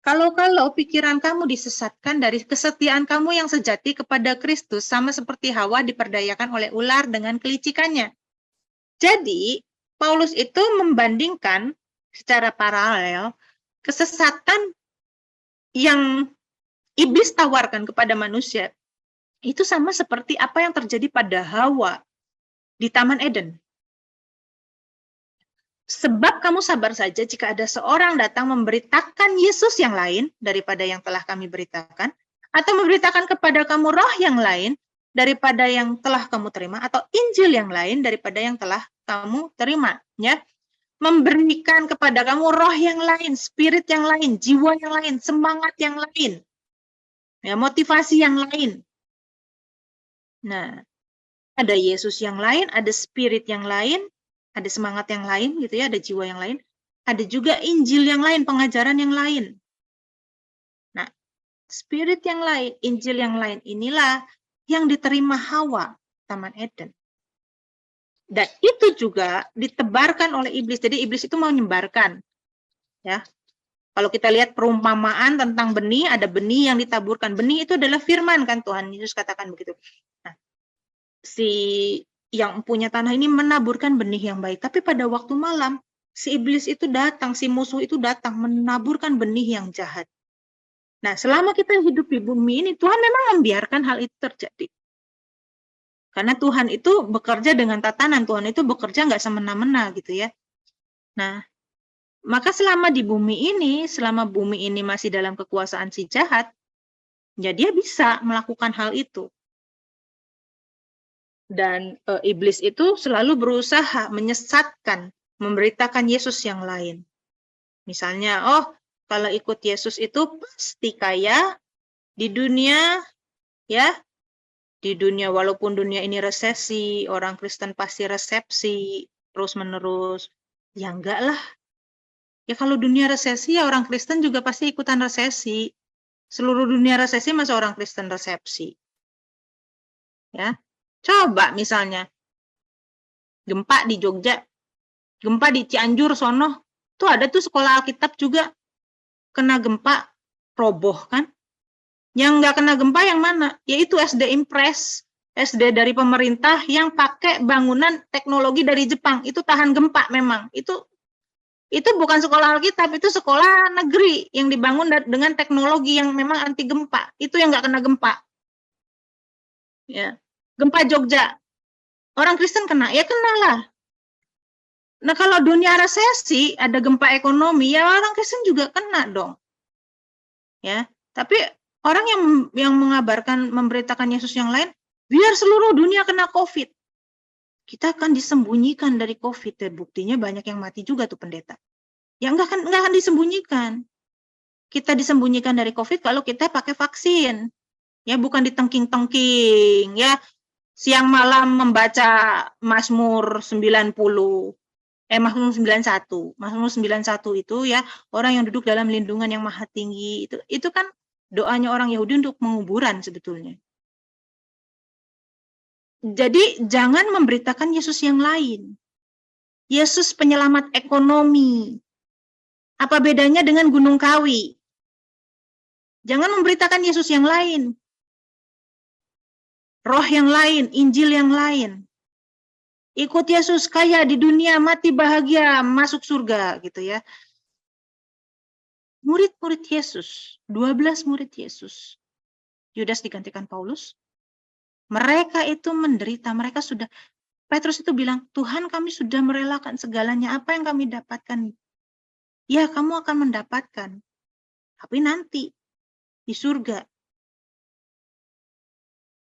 kalau pikiran kamu disesatkan dari kesetiaan kamu yang sejati kepada Kristus, sama seperti Hawa diperdayakan oleh ular dengan kelicikannya. Jadi, Paulus itu membandingkan secara paralel kesesatan yang iblis tawarkan kepada manusia, itu sama seperti apa yang terjadi pada Hawa di Taman Eden. Sebab kamu sabar saja jika ada seorang datang memberitakan Yesus yang lain daripada yang telah kami beritakan, atau memberitakan kepada kamu roh yang lain daripada yang telah kamu terima, atau Injil yang lain daripada yang telah kamu terima. Ya, memberikan kepada kamu roh yang lain, spirit yang lain, jiwa yang lain, semangat yang lain, ya, motivasi yang lain. Nah, ada Yesus yang lain, ada spirit yang lain, ada semangat yang lain, gitu ya, ada jiwa yang lain, ada juga Injil yang lain, pengajaran yang lain. Nah, spirit yang lain, Injil yang lain, inilah yang diterima Hawa, Taman Eden. Dan itu juga ditebarkan oleh iblis. Jadi iblis itu mau menyebarkan. Ya. Kalau kita lihat perumpamaan tentang benih, ada benih yang ditaburkan. Benih itu adalah firman, kan Tuhan Yesus katakan begitu. Nah, si yang punya tanah ini menaburkan benih yang baik. Tapi pada waktu malam, si iblis itu datang, si musuh itu datang menaburkan benih yang jahat. Nah, selama kita hidup di bumi ini, Tuhan memang membiarkan hal itu terjadi. Karena Tuhan itu bekerja dengan tatanan, Tuhan itu bekerja nggak semena-mena gitu ya. Nah, maka selama di bumi ini, selama bumi ini masih dalam kekuasaan si jahat, ya dia bisa melakukan hal itu. Dan iblis itu selalu berusaha menyesatkan, memberitakan Yesus yang lain. Misalnya, oh, kalau ikut Yesus itu pasti kaya di dunia, ya, di dunia walaupun dunia ini resesi, orang Kristen pasti resepsi terus-menerus. Ya enggak lah. Ya kalau dunia resesi, ya orang Kristen juga pasti ikutan resesi. Seluruh dunia resesi, masa orang Kristen resepsi. Ya. Coba misalnya, gempa di Jogja, gempa di Cianjur sono, tuh ada tuh sekolah Alkitab juga kena gempa roboh kan. Yang nggak kena gempa yang mana? Yaitu SD Impres, SD dari pemerintah yang pakai bangunan teknologi dari Jepang. Itu tahan gempa memang. Itu bukan sekolah Alkitab, itu sekolah negeri yang dibangun dengan teknologi yang memang anti gempa. Itu yang nggak kena gempa. Ya. Gempa Jogja, orang Kristen kena, ya kenalah. Nah kalau dunia resesi, ada gempa ekonomi, ya orang Kristen juga kena dong. Ya, tapi orang yang mengabarkan, memberitakan Yesus yang lain, biar seluruh dunia kena COVID. kita akan disembunyikan dari COVID. Buktinya banyak yang mati juga tuh pendeta. Ya enggak akan disembunyikan. Kita disembunyikan dari COVID kalau kita pakai vaksin. Ya bukan ditengking-tengking. Ya siang malam membaca Mazmur 90. Mazmur 91. Mazmur 91 itu ya orang yang duduk dalam lindungan yang maha tinggi. Itu kan doanya orang Yahudi untuk penguburan sebetulnya. Jadi jangan memberitakan Yesus yang lain. Yesus penyelamat ekonomi. Apa bedanya dengan Gunung Kawi? Jangan memberitakan Yesus yang lain. Roh yang lain, Injil yang lain. Ikut Yesus, kaya di dunia, mati bahagia, masuk surga gitu ya. Murid-murid Yesus, 12 murid Yesus. Yudas digantikan Paulus. Mereka itu menderita, Petrus itu bilang, Tuhan kami sudah merelakan segalanya, apa yang kami dapatkan? Ya, kamu akan mendapatkan. Tapi nanti, di surga.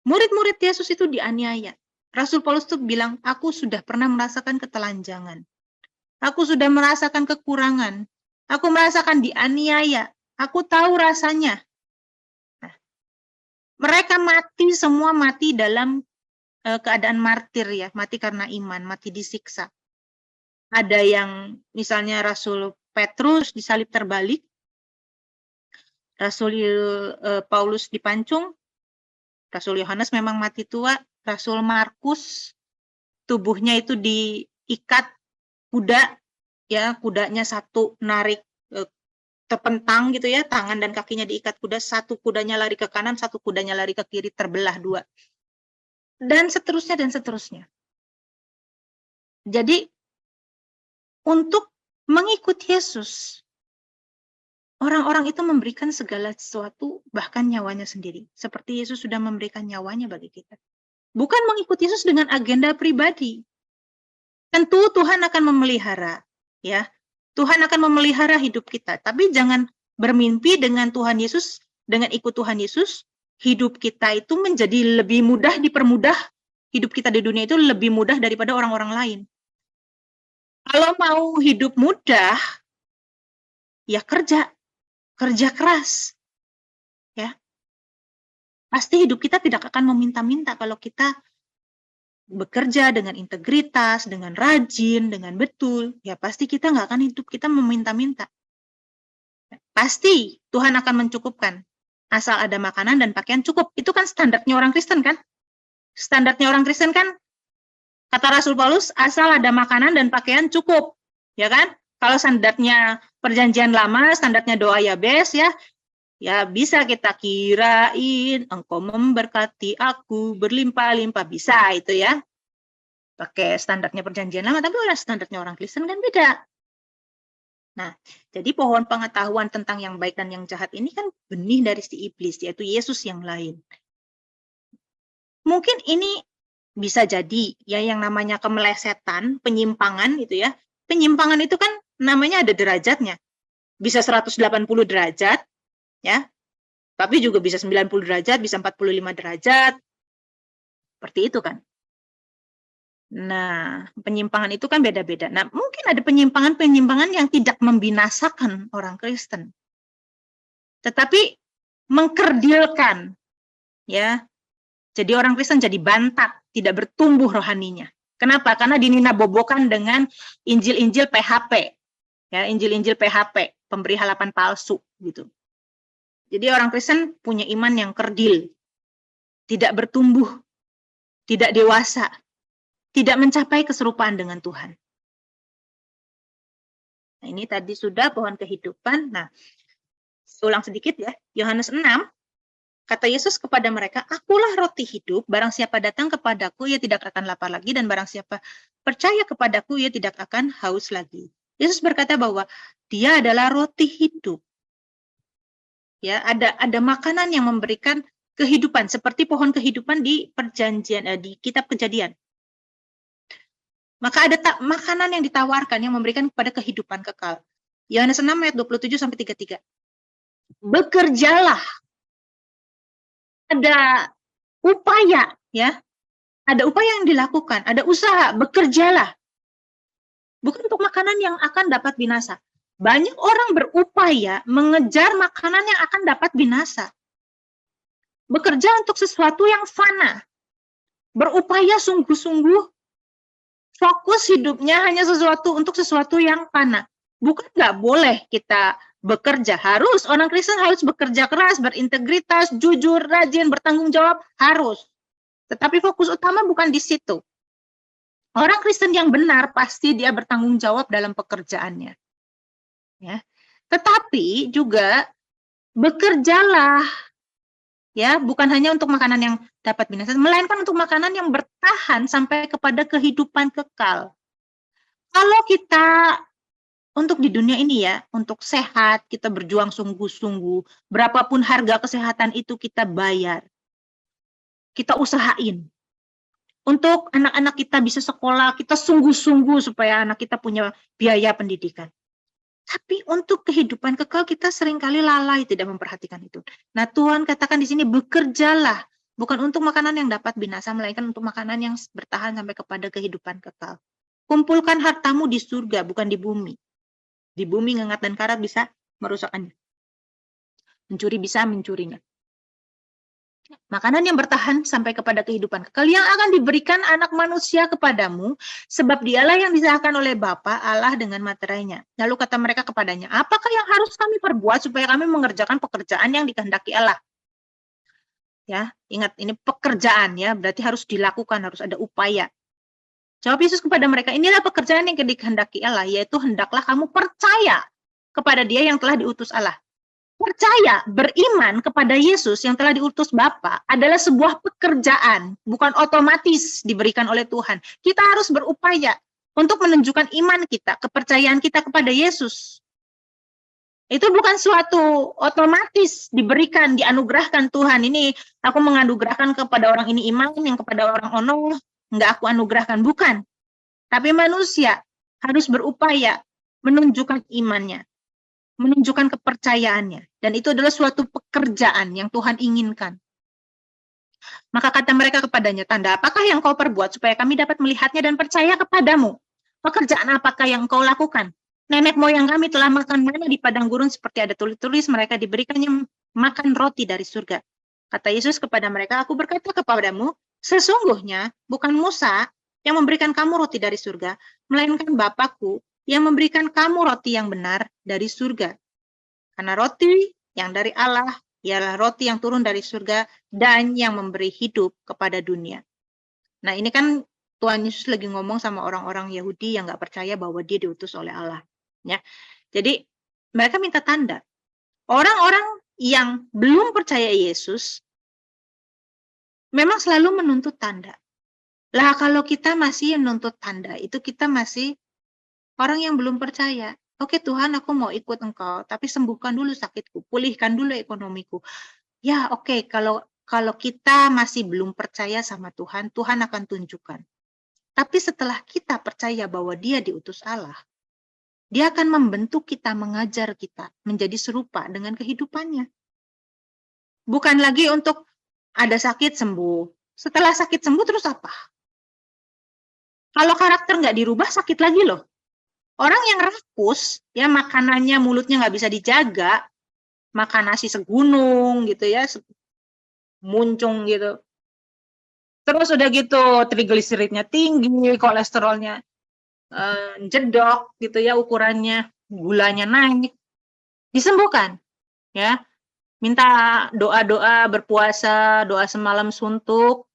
Murid-murid Yesus itu dianiaya. Rasul Paulus itu bilang, aku sudah pernah merasakan ketelanjangan. Aku sudah merasakan kekurangan. Aku merasakan dianiaya. Aku tahu rasanya. Nah, mereka semua mati dalam keadaan martir ya, mati karena iman, mati disiksa. Ada yang misalnya Rasul Petrus disalib terbalik, Rasul Paulus dipancung, Rasul Yohanes memang mati tua, Rasul Markus tubuhnya itu diikat kuda, ya kudanya satu narik terpentang gitu ya, tangan dan kakinya diikat kuda, satu kudanya lari ke kanan, satu kudanya lari ke kiri, terbelah dua. Dan seterusnya dan seterusnya. Jadi untuk mengikut Yesus, orang-orang itu memberikan segala sesuatu, bahkan nyawanya sendiri. Seperti Yesus sudah memberikan nyawanya bagi kita. Bukan mengikut Yesus dengan agenda pribadi. Tentu Tuhan akan memelihara, ya. Tuhan akan memelihara hidup kita. Tapi jangan bermimpi dengan Tuhan Yesus, dengan ikut Tuhan Yesus, hidup kita itu menjadi lebih mudah dipermudah. Hidup kita di dunia itu lebih mudah daripada orang-orang lain. Kalau mau hidup mudah, ya kerja keras, ya. Pasti hidup kita tidak akan meminta-minta kalau kita bekerja dengan integritas, dengan rajin, dengan betul, ya pasti kita nggak akan hidup kita meminta-minta. Pasti Tuhan akan mencukupkan, asal ada makanan dan pakaian cukup. Itu kan standarnya orang Kristen kan? Standarnya orang Kristen kan, kata Rasul Paulus, asal ada makanan dan pakaian cukup, ya kan? Kalau standarnya perjanjian lama, standarnya doa Yabes ya bisa kita kirain engkau memberkati aku berlimpah-limpah, bisa itu ya. Pakai standarnya perjanjian lama, tapi standarnya orang Kristen kan beda. Nah, jadi pohon pengetahuan tentang yang baik dan yang jahat ini kan benih dari si iblis, yaitu Yesus yang lain. Mungkin ini bisa jadi ya yang namanya kemelesetan, penyimpangan gitu ya. Penyimpangan itu kan namanya ada derajatnya. Bisa 180 derajat ya. Tapi juga bisa 90 derajat, bisa 45 derajat. Seperti itu kan. Nah, penyimpangan itu kan beda-beda. Nah, mungkin ada penyimpangan-penyimpangan yang tidak membinasakan orang Kristen. Tetapi mengkerdilkan ya. Jadi orang Kristen jadi bantat, tidak bertumbuh rohaninya. Kenapa? Karena dininabobokan dengan Injil-Injil PHP. Ya, Injil-Injil PHP, pemberi harapan palsu gitu. Jadi orang Kristen punya iman yang kerdil. Tidak bertumbuh, tidak dewasa, tidak mencapai keserupaan dengan Tuhan. Nah, ini tadi sudah pohon kehidupan. Nah, ulang sedikit ya. Yohanes 6, kata Yesus kepada mereka, akulah roti hidup, barang siapa datang kepadaku, ia tidak akan lapar lagi, dan barang siapa percaya kepadaku, ia tidak akan haus lagi. Yesus berkata bahwa dia adalah roti hidup. Ya, ada makanan yang memberikan kehidupan, seperti pohon kehidupan di perjanjian, di kitab Kejadian. Maka ada makanan yang ditawarkan yang memberikan kepada kehidupan kekal. Yohanes 6 ayat 27-33. Bekerjalah. Ada upaya ya. Ada upaya yang dilakukan, ada usaha, bekerjalah. Bukan untuk makanan yang akan dapat binasa. Banyak orang berupaya mengejar makanan yang akan dapat binasa. Bekerja untuk sesuatu yang fana. Berupaya sungguh-sungguh, fokus hidupnya hanya untuk sesuatu yang fana. Bukan nggak boleh kita bekerja, orang Kristen harus bekerja keras, berintegritas, jujur, rajin, bertanggung jawab, harus. Tetapi fokus utama bukan di situ. Orang Kristen yang benar pasti dia bertanggung jawab dalam pekerjaannya. Ya. Tetapi juga bekerjalah, ya, bukan hanya untuk makanan yang dapat binasa, melainkan untuk makanan yang bertahan sampai kepada kehidupan kekal. Kalau kita untuk di dunia ini ya, untuk sehat, kita berjuang sungguh-sungguh, berapapun harga kesehatan itu kita bayar. Kita usahain. Untuk anak-anak kita bisa sekolah, kita sungguh-sungguh supaya anak kita punya biaya pendidikan. Tapi untuk kehidupan kekal kita seringkali lalai tidak memperhatikan itu. Nah, Tuhan katakan di sini bekerjalah, bukan untuk makanan yang dapat binasa, melainkan untuk makanan yang bertahan sampai kepada kehidupan kekal. Kumpulkan hartamu di surga, bukan di bumi. Di bumi ngengat dan karat bisa merusakkannya. Mencuri bisa mencurinya. Makanan yang bertahan sampai kepada kehidupan kekal yang akan diberikan anak manusia kepadamu, sebab dialah yang disahkan oleh Bapa Allah dengan materainya. Lalu kata mereka kepadanya, apakah yang harus kami perbuat supaya kami mengerjakan pekerjaan yang dikehendaki Allah? Ya, ingat ini pekerjaan ya, berarti harus dilakukan, harus ada upaya. Jawab Yesus kepada mereka, inilah pekerjaan yang dikehendaki Allah, yaitu hendaklah kamu percaya kepada Dia yang telah diutus Allah. Percaya, beriman kepada Yesus yang telah diutus Bapa adalah sebuah pekerjaan, bukan otomatis diberikan oleh Tuhan. Kita harus berupaya untuk menunjukkan iman kita, kepercayaan kita kepada Yesus. Itu bukan suatu otomatis diberikan, dianugerahkan Tuhan. Ini aku menganugerahkan kepada orang ini iman, yang kepada orang ono enggak aku anugerahkan, bukan. Tapi manusia harus berupaya menunjukkan imannya, menunjukkan kepercayaannya. Dan itu adalah suatu pekerjaan yang Tuhan inginkan. Maka kata mereka kepadanya, tanda apakah yang kau perbuat supaya kami dapat melihatnya dan percaya kepadamu? Pekerjaan apakah yang kau lakukan? Nenek moyang kami telah makan mana di padang gurun seperti ada tulis-tulis mereka diberikannya makan roti dari surga. Kata Yesus kepada mereka, aku berkata kepadamu, sesungguhnya bukan Musa yang memberikan kamu roti dari surga, melainkan Bapakku yang memberikan kamu roti yang benar dari surga. Karena roti yang dari Allah ialah roti yang turun dari surga dan yang memberi hidup kepada dunia. Nah, ini kan Tuhan Yesus lagi ngomong sama orang-orang Yahudi yang nggak percaya bahwa dia diutus oleh Allah. Ya, jadi mereka minta tanda. Orang-orang yang belum percaya Yesus memang selalu menuntut tanda. Lah kalau kita masih menuntut tanda, itu kita masih orang yang belum percaya. Oke Tuhan, aku mau ikut Engkau, tapi sembuhkan dulu sakitku, pulihkan dulu ekonomiku. Ya oke, kalau kita masih belum percaya sama Tuhan, Tuhan akan tunjukkan. Tapi setelah kita percaya bahwa Dia diutus Allah, Dia akan membentuk kita, mengajar kita menjadi serupa dengan kehidupannya. Bukan lagi untuk ada sakit sembuh. Setelah sakit sembuh terus apa? Kalau karakter nggak dirubah, sakit lagi loh. Orang yang rakus, ya makanannya, mulutnya nggak bisa dijaga, makan nasi segunung gitu ya, muncung gitu. Terus udah gitu trigliseridnya tinggi, kolesterolnya jedok gitu ya ukurannya, gulanya naik. Disembuhkan ya. Minta doa-doa, berpuasa, doa semalam suntuk,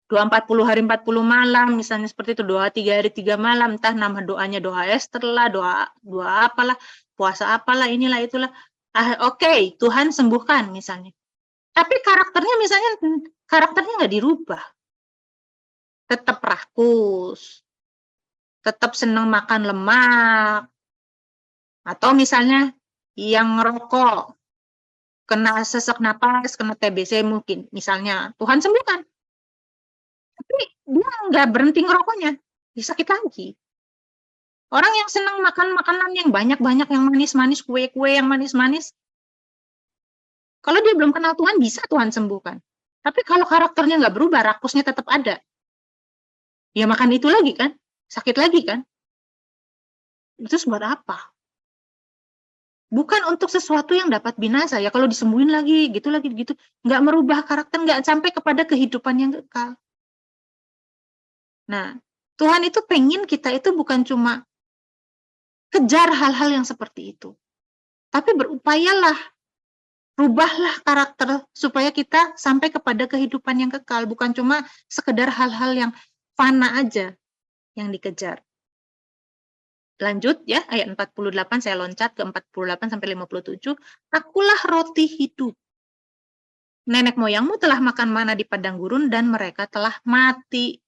doa 40 hari 40 malam, misalnya seperti itu, doa 3 hari 3 malam, entah nama doanya doa Esther lah, doa apalah, puasa apalah, inilah itulah. Oke, Tuhan sembuhkan misalnya. Tapi karakternya nggak dirubah. Tetap rakus, tetap senang makan lemak, atau misalnya yang ngerokok, kena sesak napas, kena TBC mungkin, misalnya Tuhan sembuhkan. Tapi dia nggak berhenti ngerokoknya, dia sakit lagi. Orang yang senang makan makanan yang banyak-banyak, yang manis-manis, kue-kue yang manis-manis, kalau dia belum kenal Tuhan, bisa Tuhan sembuhkan. Tapi kalau karakternya nggak berubah, rakusnya tetap ada. Ya makan itu lagi kan, sakit lagi kan. Terus buat apa? Bukan untuk sesuatu yang dapat binasa ya. Kalau disembuhin lagi, gitu, nggak merubah karakter, nggak sampai kepada kehidupan yang kekal. Nah, Tuhan itu pengen kita itu bukan cuma kejar hal-hal yang seperti itu, tapi berupayalah, rubahlah karakter supaya kita sampai kepada kehidupan yang kekal, bukan cuma sekedar hal-hal yang fana aja yang dikejar. Lanjut ya, ayat 48, saya loncat ke 48 sampai 57. Akulah roti hidup. Nenek moyangmu telah makan mana di padang gurun dan mereka telah mati.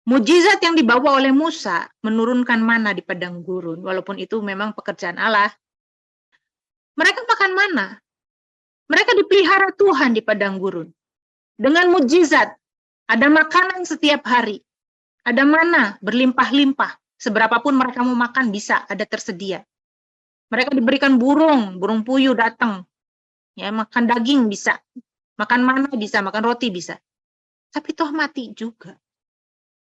Mujizat yang dibawa oleh Musa menurunkan mana di padang gurun, walaupun itu memang pekerjaan Allah. Mereka makan mana? Mereka dipelihara Tuhan di padang gurun. Dengan mujizat, ada makanan setiap hari. Ada mana berlimpah-limpah. Seberapapun mereka mau makan bisa, ada tersedia. Mereka diberikan burung puyuh datang. Ya, makan daging bisa. Makan mana bisa, makan roti bisa. Tapi toh mati juga.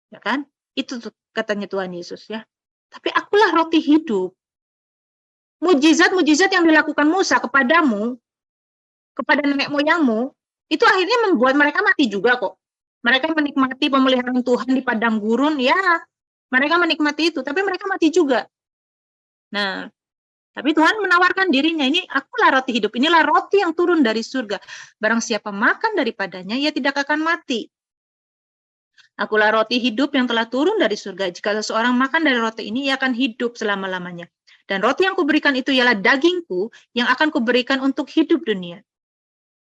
Ya kan? Itu tuh katanya Tuhan Yesus ya. Tapi akulah roti hidup. Mujizat-mujizat yang dilakukan Musa kepadamu, kepada nenek moyangmu, itu akhirnya membuat mereka mati juga kok. Mereka menikmati pemeliharaan Tuhan di padang gurun, ya, mereka menikmati itu, tapi mereka mati juga. Nah, tapi Tuhan menawarkan dirinya, ini akulah roti hidup, inilah roti yang turun dari surga. Barang siapa makan daripadanya, ia tidak akan mati. Akulah roti hidup yang telah turun dari surga. Jika seseorang makan dari roti ini, ia akan hidup selama-lamanya. Dan roti yang kuberikan itu ialah dagingku yang akan kuberikan untuk hidup dunia.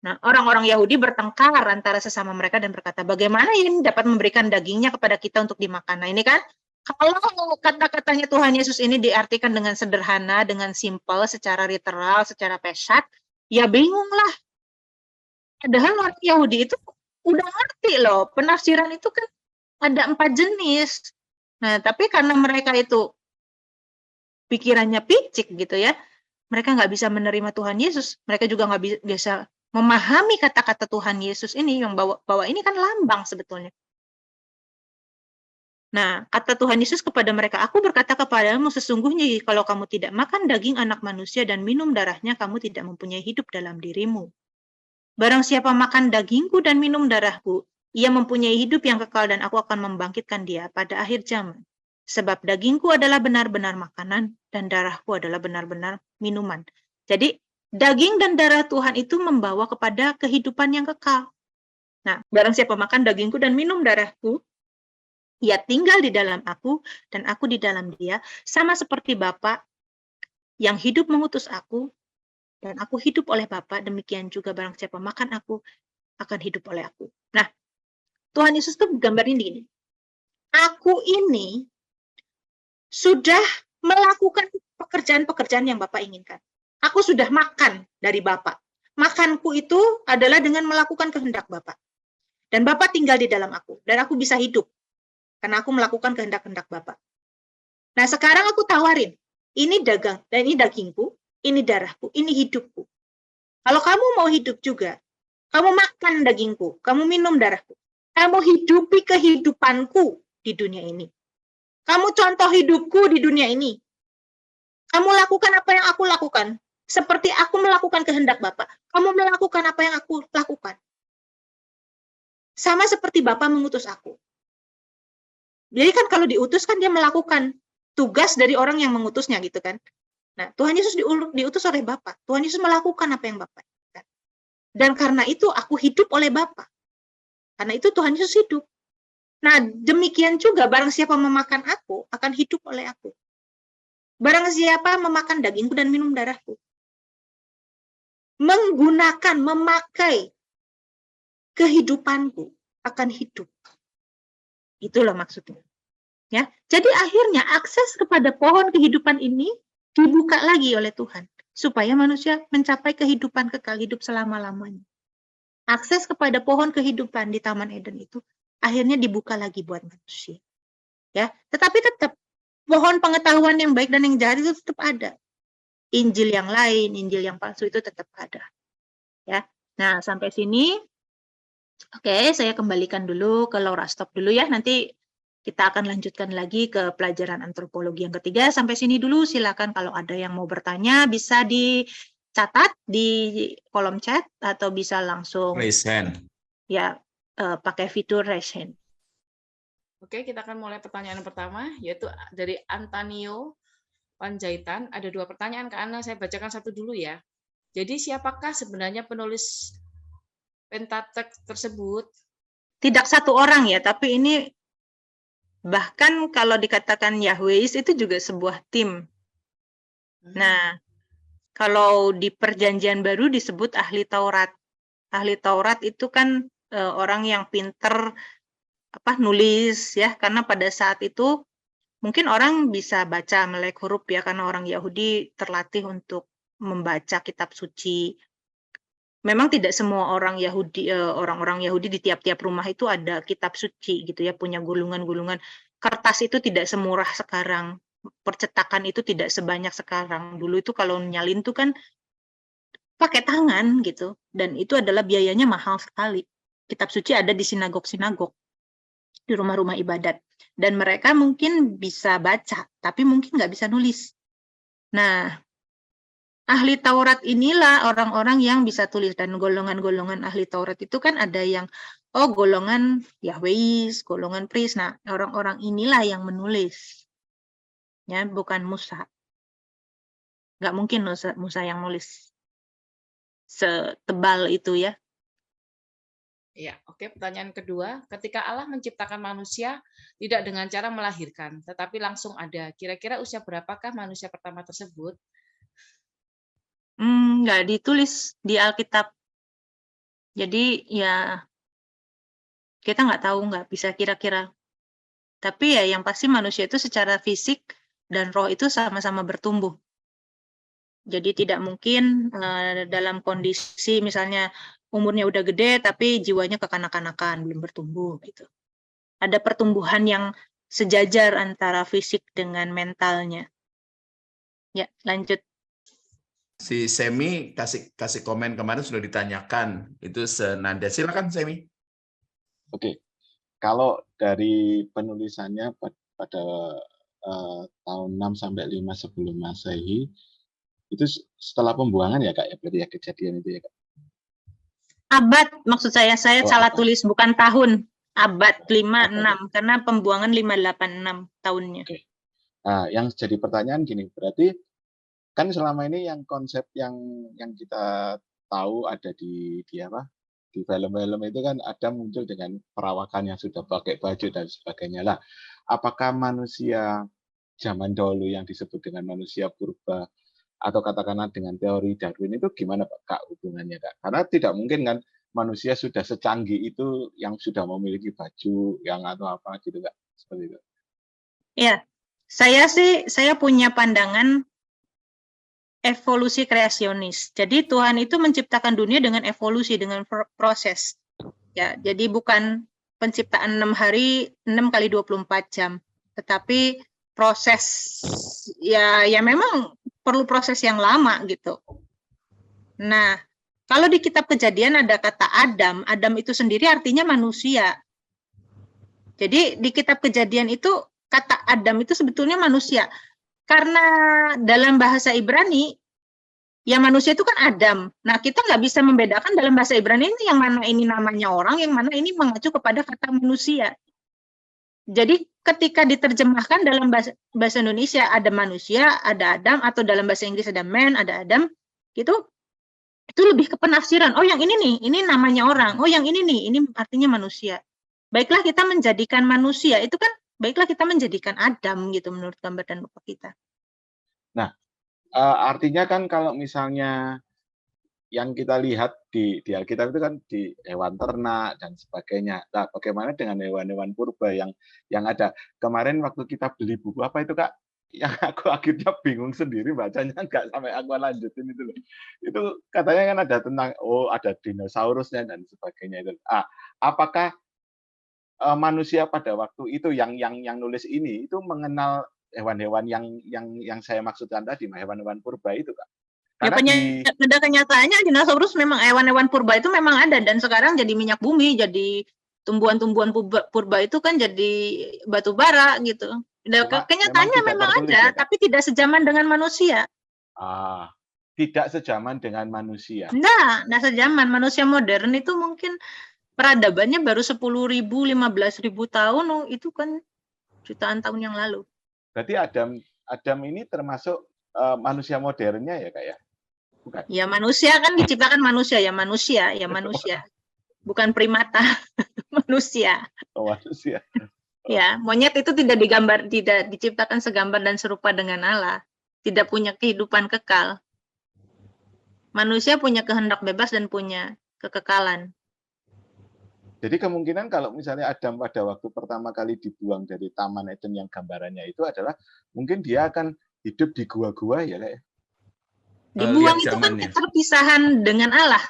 Nah, orang-orang Yahudi bertengkar antara sesama mereka dan berkata, bagaimana ini dapat memberikan dagingnya kepada kita untuk dimakan? Nah, ini kan, kalau kata-katanya Tuhan Yesus ini diartikan dengan sederhana, dengan simpel, secara literal, secara pesat, ya bingunglah. Padahal orang Yahudi itu udah ngerti loh, penafsiran itu kan ada 4 jenis. Nah, tapi karena mereka itu pikirannya picik gitu ya, mereka nggak bisa menerima Tuhan Yesus, mereka juga nggak bisa memahami kata-kata Tuhan Yesus ini, yang bahwa ini kan lambang sebetulnya. Nah, kata Tuhan Yesus kepada mereka, aku berkata kepadamu sesungguhnya kalau kamu tidak makan daging anak manusia dan minum darahnya, kamu tidak mempunyai hidup dalam dirimu. Barang siapa makan dagingku dan minum darahku, ia mempunyai hidup yang kekal dan aku akan membangkitkan dia pada akhir zaman. Sebab dagingku adalah benar-benar makanan dan darahku adalah benar-benar minuman. Jadi, daging dan darah Tuhan itu membawa kepada kehidupan yang kekal. Nah, barang siapa makan dagingku dan minum darahku, ia tinggal di dalam aku dan aku di dalam dia, sama seperti Bapa yang hidup mengutus aku, dan aku hidup oleh Bapa, demikian juga barang siapa makan aku, akan hidup oleh aku. Nah, Tuhan Yesus tuh gambarin gini, aku ini sudah melakukan pekerjaan-pekerjaan yang Bapak inginkan. Aku sudah makan dari Bapak. Makanku itu adalah dengan melakukan kehendak Bapak. Dan Bapak tinggal di dalam aku. Dan aku bisa hidup. Karena aku melakukan kehendak-kehendak Bapak. Nah, sekarang aku tawarin. Ini dagang, dan ini dagingku, ini darahku, ini hidupku. Kalau kamu mau hidup juga, kamu makan dagingku, kamu minum darahku. Kamu hidupi kehidupanku di dunia ini. Kamu contoh hidupku di dunia ini. Kamu lakukan apa yang aku lakukan. Seperti aku melakukan kehendak Bapak. Kamu melakukan apa yang aku lakukan. Sama seperti Bapak mengutus aku. Jadi kan kalau diutus kan dia melakukan tugas dari orang yang mengutusnya gitu kan. Nah, Tuhan Yesus diutus oleh Bapak. Tuhan Yesus melakukan apa yang Bapak inginkan. Dan karena itu aku hidup oleh Bapak. Karena itu Tuhan Yesus hidup. Nah, demikian juga barang siapa memakan aku akan hidup oleh aku. Barang siapa memakan dagingku dan minum darahku. Menggunakan, memakai kehidupanku akan hidup. Itulah maksudnya. Ya, jadi akhirnya akses kepada pohon kehidupan ini dibuka lagi oleh Tuhan supaya manusia mencapai kehidupan kekal, hidup selama-lamanya. Akses kepada pohon kehidupan di Taman Eden itu akhirnya dibuka lagi buat manusia. Ya, tetapi tetap pohon pengetahuan yang baik dan yang jahat itu tetap ada. Injil yang lain, Injil yang palsu itu tetap ada. Ya. Nah, sampai sini Oke, saya kembalikan dulu ke Laura, stop dulu ya. Nanti kita akan lanjutkan lagi ke pelajaran antropologi yang ketiga. Sampai sini dulu, silakan kalau ada yang mau bertanya bisa dicatat di kolom chat atau bisa langsung Raise hand. ya pakai fitur raise hand. Oke, kita akan mulai pertanyaan pertama, yaitu dari Antonio Panjaitan. Ada 2 pertanyaan Kak Ana, saya bacakan satu dulu ya. Jadi siapakah sebenarnya penulis Pentateuch tersebut? Tidak satu orang ya, tapi ini bahkan kalau dikatakan Yahwehis itu juga sebuah tim. Nah, kalau di Perjanjian Baru disebut ahli Taurat. Ahli Taurat itu kan orang yang pinter nulis ya, karena pada saat itu mungkin orang bisa baca melek huruf ya, karena orang Yahudi terlatih untuk membaca kitab suci. Memang tidak semua orang Yahudi, orang-orang Yahudi di tiap-tiap rumah itu ada kitab suci gitu ya, punya gulungan-gulungan. Kertas itu tidak semurah sekarang. Percetakan itu tidak sebanyak sekarang. Dulu itu kalau nyalin tuh kan pakai tangan gitu, dan itu adalah biayanya mahal sekali. Kitab suci ada di sinagog-sinagog, di rumah-rumah ibadat, dan mereka mungkin bisa baca, tapi mungkin nggak bisa nulis. Nah, ahli Taurat inilah orang-orang yang bisa tulis, dan golongan-golongan ahli Taurat itu kan ada yang golongan Yahweis, golongan Pris. Nah, orang-orang inilah yang menulis, ya bukan Musa. Nggak mungkin Musa yang nulis setebal itu ya. Ya, oke. Pertanyaan kedua, ketika Allah menciptakan manusia tidak dengan cara melahirkan, tetapi langsung ada. Kira-kira usia berapakah manusia pertama tersebut? Nggak ditulis di Alkitab. Jadi ya kita nggak tahu, nggak bisa kira-kira. Tapi ya yang pasti manusia itu secara fisik dan roh itu sama-sama bertumbuh. Jadi tidak mungkin dalam kondisi misalnya umurnya udah gede tapi jiwanya kekanak-kanakan, belum bertumbuh gitu. Ada pertumbuhan yang sejajar antara fisik dengan mentalnya. Ya, lanjut. Si Semi kasih komen kemarin sudah ditanyakan, itu senada. Silakan Semi. Oke, kalau dari penulisannya pada tahun 6 sampai 5 sebelum Masehi, itu setelah pembuangan ya Kak ya, berarti ya kejadian itu ya Kak? Abad, maksud saya salah abad. tulis, bukan tahun. Abad 56, Abad. karena pembuangan 586 tahunnya. Oke. Nah, yang jadi pertanyaan gini, berarti kan selama ini yang konsep yang kita tahu ada di apa? Di film-film itu kan ada muncul dengan perawakan yang sudah pakai baju dan sebagainya lah. Apakah manusia zaman dahulu yang disebut dengan manusia purba atau katakanlah dengan teori Darwin itu gimana Kak hubungannya Kak? Karena tidak mungkin kan manusia sudah secanggih itu yang sudah memiliki baju yang atau apa gitu Kak, seperti itu. Ya, saya punya pandangan evolusi kreasionis. Jadi Tuhan itu menciptakan dunia dengan evolusi, dengan proses. Ya, jadi bukan penciptaan 6 hari, 6 kali 24 jam. Tetapi proses ya memang perlu proses yang lama gitu. Nah, kalau di kitab Kejadian ada kata Adam, Adam itu sendiri artinya manusia. Jadi di kitab Kejadian itu kata Adam itu sebetulnya manusia. Karena dalam bahasa Ibrani, ya manusia itu kan Adam. Nah, kita nggak bisa membedakan dalam bahasa Ibrani ini yang mana ini namanya orang, yang mana ini mengacu kepada kata manusia. Jadi ketika diterjemahkan dalam bahasa Indonesia ada manusia, ada Adam, atau dalam bahasa Inggris ada man, ada Adam, gitu, itu lebih ke penafsiran. Oh, yang ini nih, ini namanya orang. Oh, yang ini nih, ini artinya manusia. Baiklah kita menjadikan manusia, itu kan baiklah kita menjadikan Adam gitu menurut gambar dan rupa kita. Nah, artinya kan kalau misalnya yang kita lihat di Alkitab itu kan di hewan ternak dan sebagainya. Nah, bagaimana dengan hewan-hewan purba yang ada? Kemarin waktu kita beli buku apa itu Kak? Yang aku akhirnya bingung sendiri bacanya, nggak sampai aku lanjutin itu loh. Itu katanya kan ada tentang ada dinosaurusnya dan sebagainya itu. Apakah manusia pada waktu itu yang nulis ini itu mengenal hewan-hewan yang saya maksudkan tadi, hewan-hewan purba itu Kak? Ya, Karena di pada kenyataannya dinosaurus memang hewan-hewan purba itu memang ada, dan sekarang jadi minyak bumi, jadi tumbuhan-tumbuhan purba itu kan jadi batu bara gitu. Dan Cuma memang kenyataannya tidak memang tertulis ada, ya, Kak? tapi tidak sejaman dengan manusia. Tidak sejaman dengan manusia. Nah sejaman. Manusia modern itu mungkin peradabannya baru 10.000, 15.000 tahun, itu kan jutaan tahun yang lalu. Berarti Adam ini termasuk manusia modernnya ya, Kak ya? Bukan? Ya manusia kan diciptakan manusia, ya manusia. Bukan primata, manusia. Oh, manusia. Ya, monyet itu tidak diciptakan segambar dan serupa dengan Allah. Tidak punya kehidupan kekal. Manusia punya kehendak bebas dan punya kekekalan. Jadi kemungkinan kalau misalnya Adam pada waktu pertama kali dibuang dari Taman Eden yang gambarannya itu adalah mungkin dia akan hidup di gua-gua ya, Kak? Dibuang Lihat itu kan zamannya. keterpisahan dengan Allah.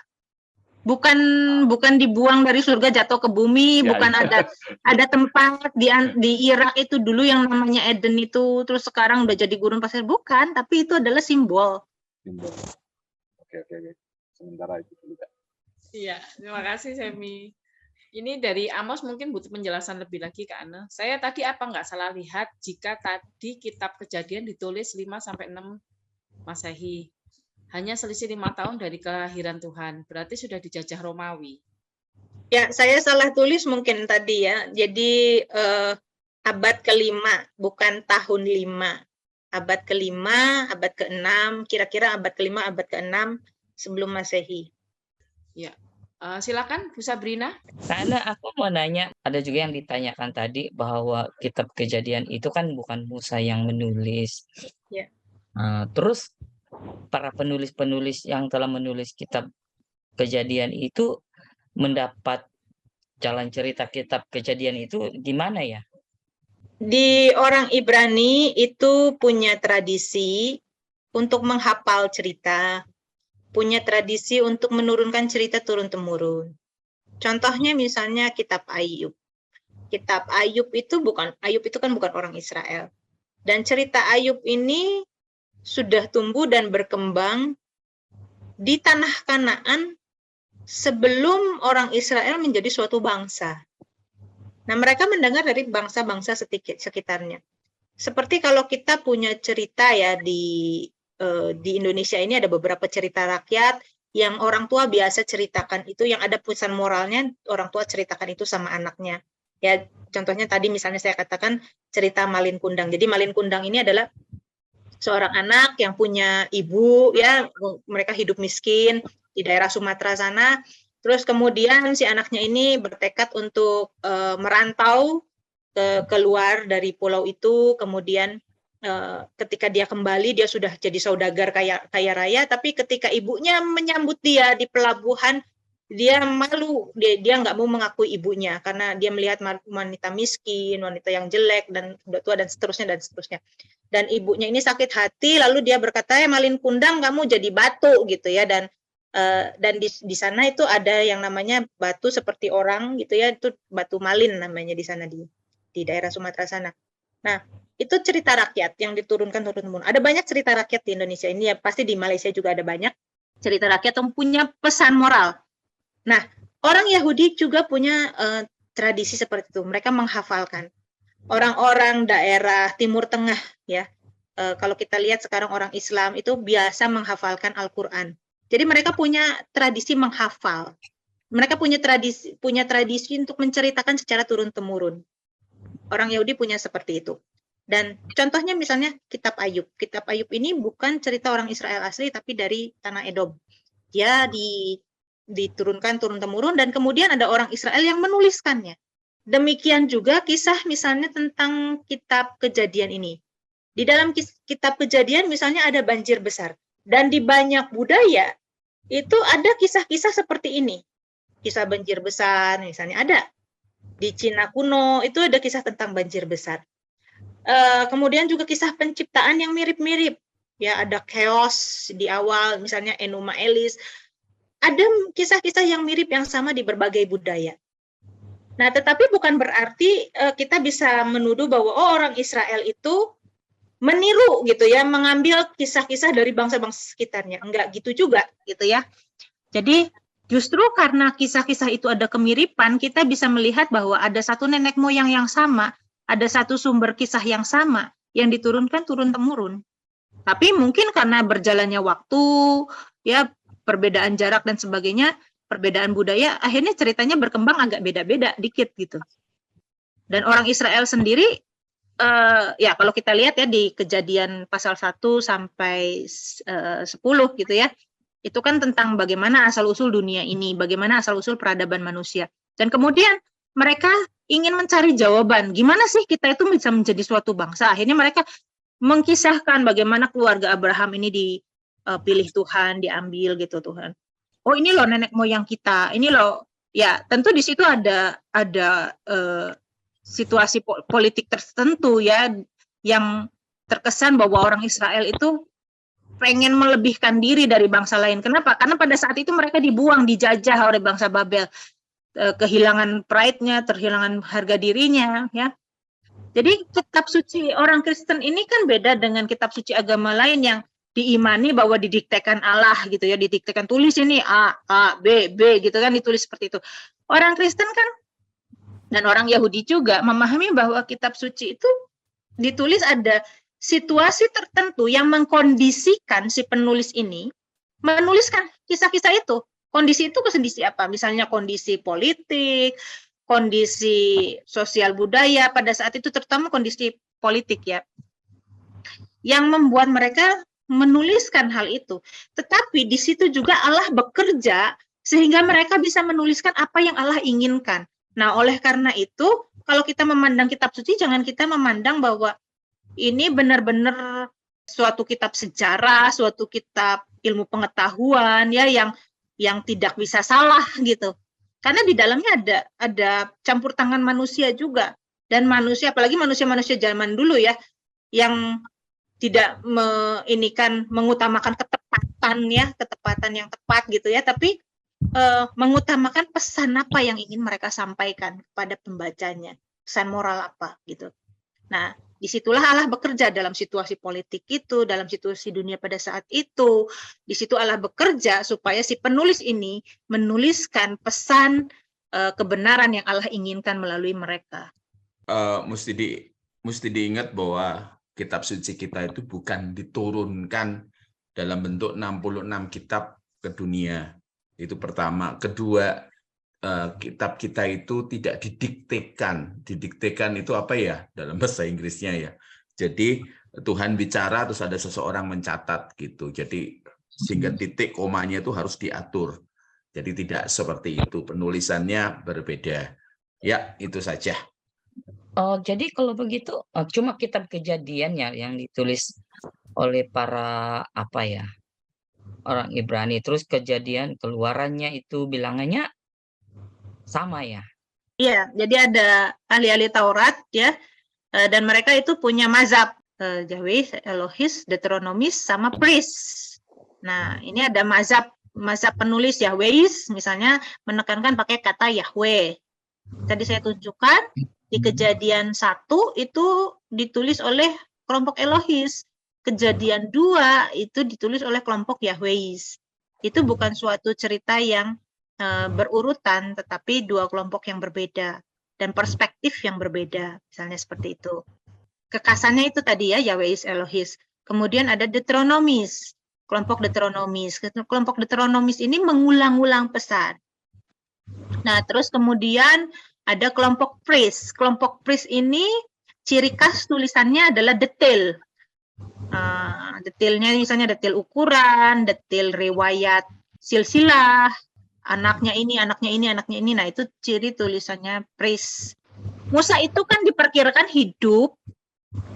Bukan dibuang dari surga jatuh ke bumi, Ya, bukan ya. ada tempat di Irak itu dulu yang namanya Eden itu, terus sekarang udah jadi gurun pasir, bukan, tapi itu adalah simbol. Simbol. Oke. Sementara itu dulu, Kak. Iya, terima kasih Semi. Ini dari Amos mungkin butuh penjelasan lebih lagi Kak Ana. Saya tadi apa nggak salah lihat jika tadi kitab Kejadian ditulis 5-6 Masehi. Hanya selisih 5 tahun dari kelahiran Tuhan. Berarti sudah dijajah Romawi. Ya, saya salah tulis mungkin tadi ya. Jadi abad ke-5, bukan tahun 5. Abad ke-5, abad ke-6, kira-kira abad ke-5, abad ke-6 sebelum Masehi. Ya. Silakan Bu Sabrina. Karena aku mau nanya, ada juga yang ditanyakan tadi bahwa kitab Kejadian itu kan bukan Musa yang menulis. Ya. Terus para penulis-penulis yang telah menulis kitab Kejadian itu mendapat jalan cerita kitab Kejadian itu gimana ya? Di orang Ibrani itu punya tradisi untuk menghafal cerita, punya tradisi untuk menurunkan cerita turun-temurun. Contohnya misalnya kitab Ayub. Kitab Ayub itu kan bukan orang Israel. Dan cerita Ayub ini sudah tumbuh dan berkembang di tanah Kanaan sebelum orang Israel menjadi suatu bangsa. Nah, mereka mendengar dari bangsa-bangsa sekitarnya. Seperti kalau kita punya cerita ya di Indonesia ini ada beberapa cerita rakyat yang orang tua biasa ceritakan itu, yang ada pesan moralnya, orang tua ceritakan itu sama anaknya. Ya, contohnya tadi misalnya saya katakan cerita Malin Kundang. Jadi Malin Kundang ini adalah seorang anak yang punya ibu, ya mereka hidup miskin di daerah Sumatera sana. Terus kemudian si anaknya ini bertekad untuk merantau keluar dari pulau itu. Kemudian ketika dia kembali, dia sudah jadi saudagar kaya raya. Tapi ketika ibunya menyambut dia di pelabuhan, dia malu. Dia nggak mau mengakui ibunya karena dia melihat wanita miskin, wanita yang jelek dan sudah tua dan seterusnya. Dan ibunya ini sakit hati, lalu dia berkata, Malin Kundang, kamu jadi batu gitu ya. Dan di sana itu ada yang namanya batu seperti orang gitu ya, itu batu malin namanya di sana di daerah Sumatera sana. Nah, itu cerita rakyat yang diturunkan turun-temurun. Ada banyak cerita rakyat di Indonesia ini, ya pasti di Malaysia juga ada banyak cerita rakyat yang punya pesan moral. Nah, orang Yahudi juga punya tradisi seperti itu. Mereka menghafalkan. Orang-orang daerah Timur Tengah ya, kalau kita lihat sekarang orang Islam itu biasa menghafalkan Al-Quran. Jadi mereka punya tradisi menghafal. Mereka punya tradisi untuk menceritakan secara turun-temurun. Orang Yahudi punya seperti itu. Dan contohnya misalnya kitab Ayub. Kitab Ayub ini bukan cerita orang Israel asli, tapi dari tanah Edom. Dia diturunkan turun-temurun dan kemudian ada orang Israel yang menuliskannya. Demikian juga kisah misalnya tentang kitab Kejadian ini. Di dalam kitab Kejadian misalnya ada banjir besar. Dan di banyak budaya itu ada kisah-kisah seperti ini. Kisah banjir besar misalnya ada. Di Cina kuno itu ada kisah tentang banjir besar. Kemudian juga kisah penciptaan yang mirip-mirip. Ya, ada chaos di awal, misalnya Enuma Elis. Ada kisah-kisah yang mirip yang sama di berbagai budaya. Nah, tetapi bukan berarti kita bisa menuduh bahwa orang Israel itu meniru gitu ya, mengambil kisah-kisah dari bangsa-bangsa sekitarnya. Enggak gitu juga gitu ya. Jadi justru karena kisah-kisah itu ada kemiripan, kita bisa melihat bahwa ada satu nenek moyang yang sama, ada satu sumber kisah yang sama yang diturunkan turun-temurun. Tapi mungkin karena berjalannya waktu, ya perbedaan jarak dan sebagainya, perbedaan budaya, akhirnya ceritanya berkembang agak beda-beda dikit gitu. Dan orang Israel sendiri, ya kalau kita lihat ya di Kejadian pasal 1 sampai 10 gitu ya, itu kan tentang bagaimana asal-usul dunia ini, bagaimana asal-usul peradaban manusia. Dan kemudian mereka ingin mencari jawaban, gimana sih kita itu bisa menjadi suatu bangsa. Akhirnya mereka mengkisahkan bagaimana keluarga Abraham ini dipilih Tuhan, diambil gitu Tuhan. Oh ini loh nenek moyang kita, ini loh, ya tentu di situ ada situasi politik tertentu ya, yang terkesan bahwa orang Israel itu pengen melebihkan diri dari bangsa lain. Kenapa? Karena pada saat itu mereka dibuang, dijajah oleh bangsa Babel, kehilangan pride-nya, terhilangan harga dirinya, ya. Jadi kitab suci orang Kristen ini kan beda dengan kitab suci agama lain yang diimani bahwa didiktekan Allah gitu ya, didiktekan tulis ini A, B gitu kan, ditulis seperti itu. Orang Kristen kan dan orang Yahudi juga memahami bahwa kitab suci itu ditulis ada situasi tertentu yang mengkondisikan si penulis ini menuliskan kisah-kisah itu. Kondisi itu kondisi apa? Misalnya kondisi politik, kondisi sosial budaya pada saat itu, terutama kondisi politik ya, yang membuat mereka menuliskan hal itu. Tetapi di situ juga Allah bekerja sehingga mereka bisa menuliskan apa yang Allah inginkan. Nah, oleh karena itu, kalau kita memandang kitab suci, jangan kita memandang bahwa ini benar-benar suatu kitab sejarah, suatu kitab ilmu pengetahuan ya yang tidak bisa salah gitu. Karena di dalamnya ada campur tangan manusia juga, dan manusia, apalagi manusia-manusia zaman dulu ya, yang tidak mengutamakan ketepatan ya, ketepatan yang tepat gitu ya, tapi mengutamakan pesan apa yang ingin mereka sampaikan kepada pembacanya, pesan moral apa gitu. Nah, disitulah Allah bekerja dalam situasi politik itu, dalam situasi dunia pada saat itu. Di situ Allah bekerja supaya si penulis ini menuliskan pesan kebenaran yang Allah inginkan melalui mereka. Mesti diingat bahwa kitab suci kita itu bukan diturunkan dalam bentuk 66 kitab ke dunia. Itu pertama. Kedua, kitab kita itu tidak didiktekan. Didiktekan itu apa ya dalam bahasa Inggrisnya ya. Jadi Tuhan bicara terus ada seseorang mencatat gitu. Jadi sehingga titik komanya itu harus diatur. Jadi tidak seperti itu. Penulisannya berbeda. Ya, itu saja. Oh, jadi kalau begitu cuma kitab Kejadian ya yang ditulis oleh para orang Ibrani. Terus Kejadian Keluarannya itu bilangannya sama ya? Iya, jadi ada ahli-ahli Taurat ya, dan mereka itu punya mazhab Yahweh, Elohis, Deuteronomis, sama Priest. Nah, ini ada mazhab penulis Yahweis, misalnya menekankan pakai kata Yahweh. Tadi saya tunjukkan di Kejadian 1 itu ditulis oleh kelompok Elohis. Kejadian 2 itu ditulis oleh kelompok Yahweis. Itu bukan suatu cerita yang berurutan, tetapi dua kelompok yang berbeda dan perspektif yang berbeda, misalnya seperti itu. Kekasannya itu tadi ya, Yahweis, Elohis. Kemudian ada Deuteronomis, kelompok Deuteronomis. Kelompok Deuteronomis ini mengulang-ulang pesan. Nah, terus kemudian ada kelompok Priest. Kelompok Priest ini ciri khas tulisannya adalah detail. Detailnya misalnya detail ukuran, detail riwayat silsilah, anaknya ini. Nah, itu ciri tulisannya Priest. Musa itu kan diperkirakan hidup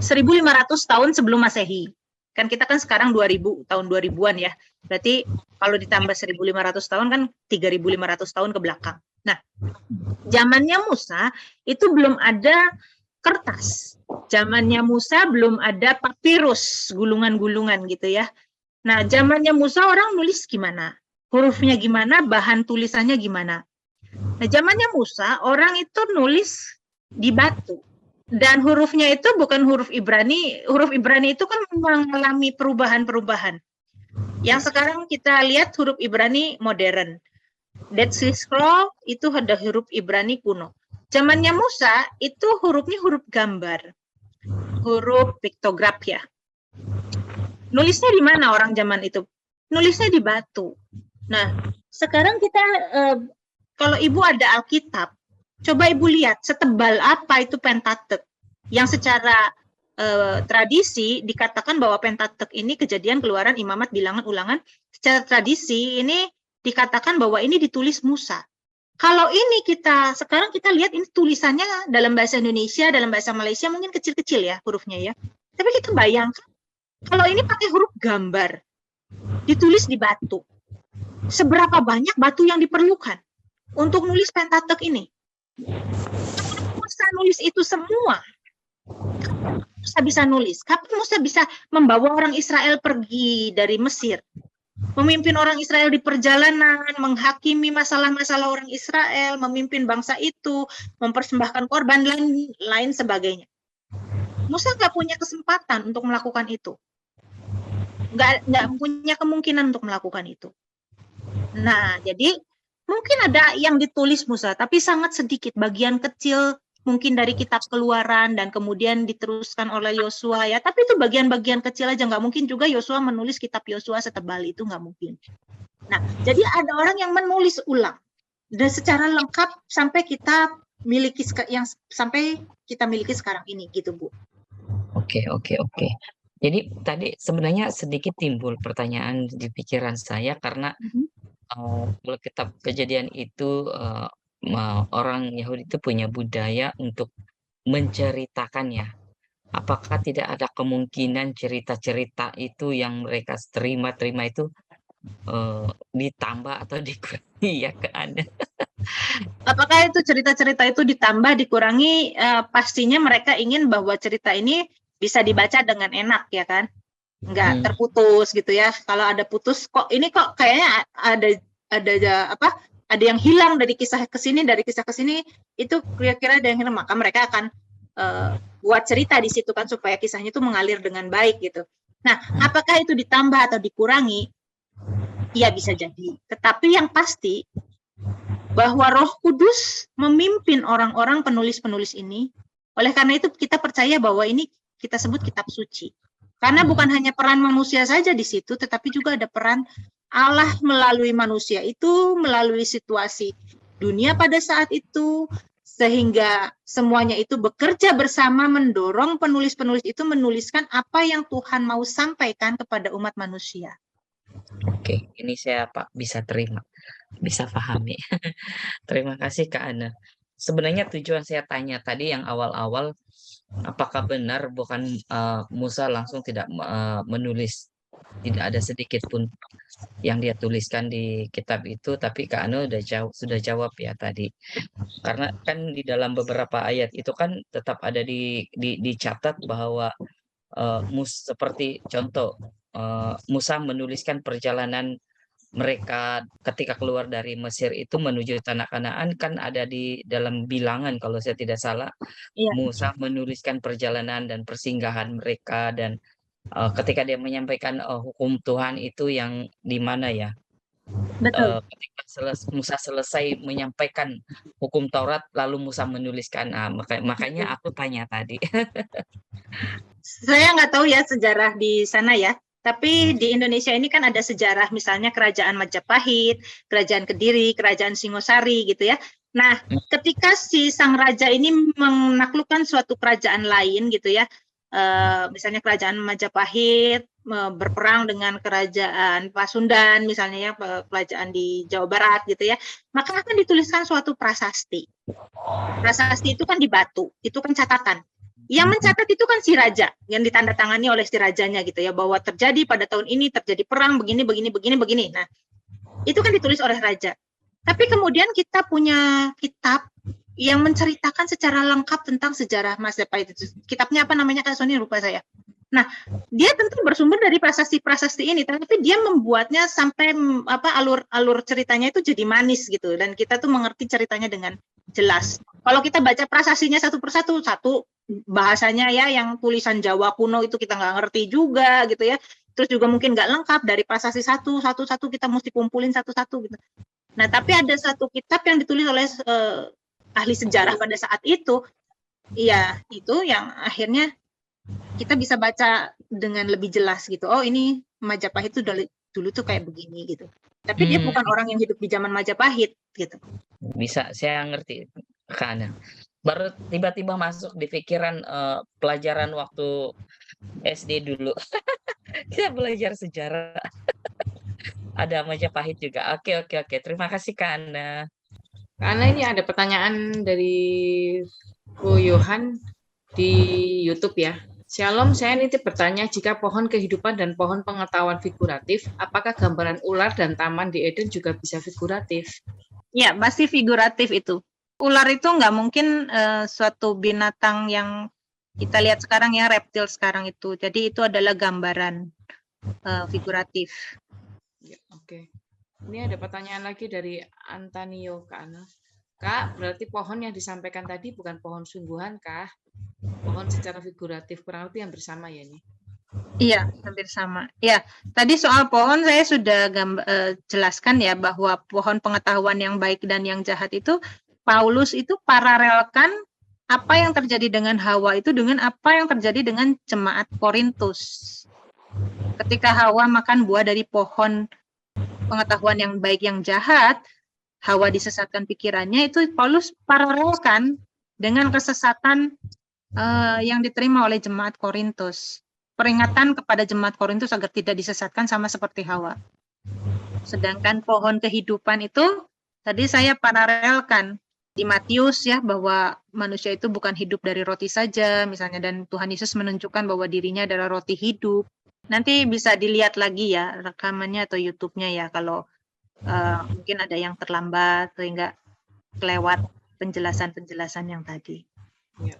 1.500 tahun sebelum Masehi. Kan kita kan sekarang 2000, tahun 2000-an ya. Berarti kalau ditambah 1.500 tahun kan 3.500 tahun ke belakang. Nah, zamannya Musa itu belum ada kertas. Zamannya Musa belum ada papirus, gulungan-gulungan gitu ya. Nah, zamannya Musa orang nulis gimana? Hurufnya gimana, bahan tulisannya gimana. Nah, zamannya Musa, orang itu nulis di batu. Dan hurufnya itu bukan huruf Ibrani. Huruf Ibrani itu kan mengalami perubahan-perubahan. Yang sekarang kita lihat huruf Ibrani modern. Dead Sea Scroll itu ada huruf Ibrani kuno. Zamannya Musa itu hurufnya huruf gambar. Huruf piktograf ya. Nulisnya di mana orang zaman itu? Nulisnya di batu. Nah, sekarang kita kalau Ibu ada Alkitab, coba Ibu lihat setebal apa itu Pentateuch. Yang secara tradisi dikatakan bahwa Pentateuch ini Kejadian, Keluaran, Imamat, Bilangan, Ulangan. Secara tradisi ini dikatakan bahwa ini ditulis Musa. Kalau ini sekarang kita lihat ini tulisannya dalam bahasa Indonesia, dalam bahasa Malaysia mungkin kecil-kecil ya hurufnya ya. Tapi kita bayangkan kalau ini pakai huruf gambar, ditulis di batu. Seberapa banyak batu yang diperlukan untuk nulis Pentateuch ini? Musa nulis itu semua. Kapan Musa bisa nulis? Kapan Musa bisa membawa orang Israel pergi dari Mesir? Memimpin orang Israel di perjalanan, menghakimi masalah-masalah orang Israel, memimpin bangsa itu, mempersembahkan korban, dan lain sebagainya. Musa nggak punya kesempatan untuk melakukan itu. Nggak punya kemungkinan untuk melakukan itu. Nah, jadi mungkin ada yang ditulis Musa, tapi sangat sedikit, bagian kecil mungkin dari kitab Keluaran dan kemudian diteruskan oleh Yosua ya, tapi itu bagian-bagian kecil aja, nggak mungkin juga Yosua menulis kitab Yosua setebal itu, nggak mungkin. Nah, jadi ada orang yang menulis ulang dan secara lengkap sampai kita miliki sekarang ini gitu, Bu. Oke. Jadi tadi sebenarnya sedikit timbul pertanyaan di pikiran saya karena kalau kitab Kejadian itu orang Yahudi itu punya budaya untuk menceritakannya. Apakah tidak ada kemungkinan cerita-cerita itu yang mereka terima itu ditambah atau dikurangi ya ke Anda? Apakah itu cerita-cerita itu ditambah, dikurangi? Pastinya mereka ingin bahwa cerita ini bisa dibaca dengan enak ya kan, nggak terputus gitu ya. Kalau ada putus, ini kayaknya ada yang hilang dari kisah ke sini, itu kira-kira ada yang hilang, maka mereka akan buat cerita di situ kan supaya kisahnya itu mengalir dengan baik gitu. Nah, apakah itu ditambah atau dikurangi? Ya bisa jadi. Tetapi yang pasti bahwa Roh Kudus memimpin orang-orang penulis-penulis ini. Oleh karena itu kita percaya bahwa ini kita sebut kitab suci. Karena bukan hanya peran manusia saja di situ, tetapi juga ada peran Allah melalui manusia itu, melalui situasi dunia pada saat itu, sehingga semuanya itu bekerja bersama mendorong penulis-penulis itu menuliskan apa yang Tuhan mau sampaikan kepada umat manusia. Oke, ini saya bisa terima, bisa pahami. Terima kasih Kak Ana. Sebenarnya tujuan saya tanya tadi yang awal-awal, apakah benar bukan Musa langsung tidak menulis, tidak ada sedikit pun yang dia tuliskan di kitab itu, tapi Kak Ana sudah jawab ya tadi. Karena kan di dalam beberapa ayat itu kan tetap ada dicatat bahwa seperti contoh Musa menuliskan perjalanan mereka ketika keluar dari Mesir itu menuju tanah Kanaan, kan ada di dalam Bilangan kalau saya tidak salah. Iya. Musa menuliskan perjalanan dan persinggahan mereka, dan ketika dia menyampaikan hukum Tuhan itu yang di mana ya? Betul. Ketika Musa selesai menyampaikan hukum Taurat, lalu Musa menuliskan. Makanya aku tanya tadi. Saya nggak tahu ya sejarah di sana ya. Tapi di Indonesia ini kan ada sejarah, misalnya Kerajaan Majapahit, Kerajaan Kediri, Kerajaan Singosari gitu ya. Nah, ketika si sang raja ini menaklukkan suatu kerajaan lain gitu ya, misalnya Kerajaan Majapahit berperang dengan Kerajaan Pasundan misalnya ya, kerajaan di Jawa Barat gitu ya, maka akan dituliskan suatu prasasti. Prasasti itu kan di batu, itu kan catatan. Yang mencatat itu kan si raja, yang ditandatangani oleh si rajanya gitu ya, bahwa terjadi pada tahun ini terjadi perang begini. Nah, itu kan ditulis oleh raja. Tapi kemudian kita punya kitab yang menceritakan secara lengkap tentang sejarah Majapahit itu. Kitabnya apa namanya Kak Sony, lupa saya. Nah, dia tentu bersumber dari prasasti-prasasti ini, tapi dia membuatnya sampai alur ceritanya itu jadi manis gitu, dan kita tuh mengerti ceritanya dengan jelas. Kalau kita baca prasasinya satu persatu, satu bahasanya ya yang tulisan Jawa kuno itu kita nggak ngerti juga gitu ya. Terus juga mungkin nggak lengkap dari prasasti satu kita mesti kumpulin satu-satu gitu. Nah, tapi ada satu kitab yang ditulis oleh ahli sejarah pada saat itu, ya itu yang akhirnya kita bisa baca dengan lebih jelas gitu. Oh, ini Majapahit itu dulu tuh kayak begini gitu. Tapi dia bukan orang yang hidup di zaman Majapahit gitu. Bisa, saya ngerti Kak Ana. Baru tiba-tiba masuk di pikiran pelajaran waktu SD dulu. Kita belajar sejarah. Ada Majapahit juga. Oke. Terima kasih Kak Ana. Karena ini ada pertanyaan dari Bu Yohan di YouTube ya. Shalom, saya nitip bertanya, jika pohon kehidupan dan pohon pengetahuan figuratif, apakah gambaran ular dan taman di Eden juga bisa figuratif? Ya, pasti figuratif itu. Ular itu nggak mungkin suatu binatang yang kita lihat sekarang ya, reptil sekarang itu. Jadi itu adalah gambaran figuratif. Ya, oke. Ini ada pertanyaan lagi dari Antonio Kak Ana. Kak, berarti pohon yang disampaikan tadi bukan pohon sungguhan kah? Pohon secara figuratif, kurang lebih yang bersama ya ini. Iya, hampir sama. Ya, tadi soal pohon saya sudah jelaskan ya bahwa pohon pengetahuan yang baik dan yang jahat itu Paulus itu paralelkan apa yang terjadi dengan Hawa itu dengan apa yang terjadi dengan jemaat Korintus. Ketika Hawa makan buah dari pohon pengetahuan yang baik yang jahat, Hawa disesatkan pikirannya, itu Paulus paralelkan dengan kesesatan yang diterima oleh jemaat Korintus. Peringatan kepada jemaat Korintus agar tidak disesatkan sama seperti Hawa. Sedangkan pohon kehidupan itu tadi saya paralelkan di Matius ya, bahwa manusia itu bukan hidup dari roti saja misalnya, dan Tuhan Yesus menunjukkan bahwa dirinya adalah roti hidup. Nanti bisa dilihat lagi ya rekamannya atau YouTube-nya ya, kalau mungkin ada yang terlambat sehingga kelewat penjelasan-penjelasan yang tadi. Ya.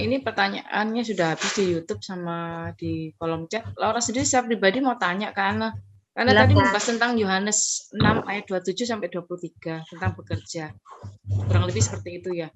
Ini pertanyaannya sudah habis di YouTube sama di kolom chat. Laura sendiri secara pribadi mau tanya ke Ana. Karena tadi membahas tentang Yohanes 6 ayat 27 sampai 23 tentang bekerja. Kurang lebih seperti itu ya.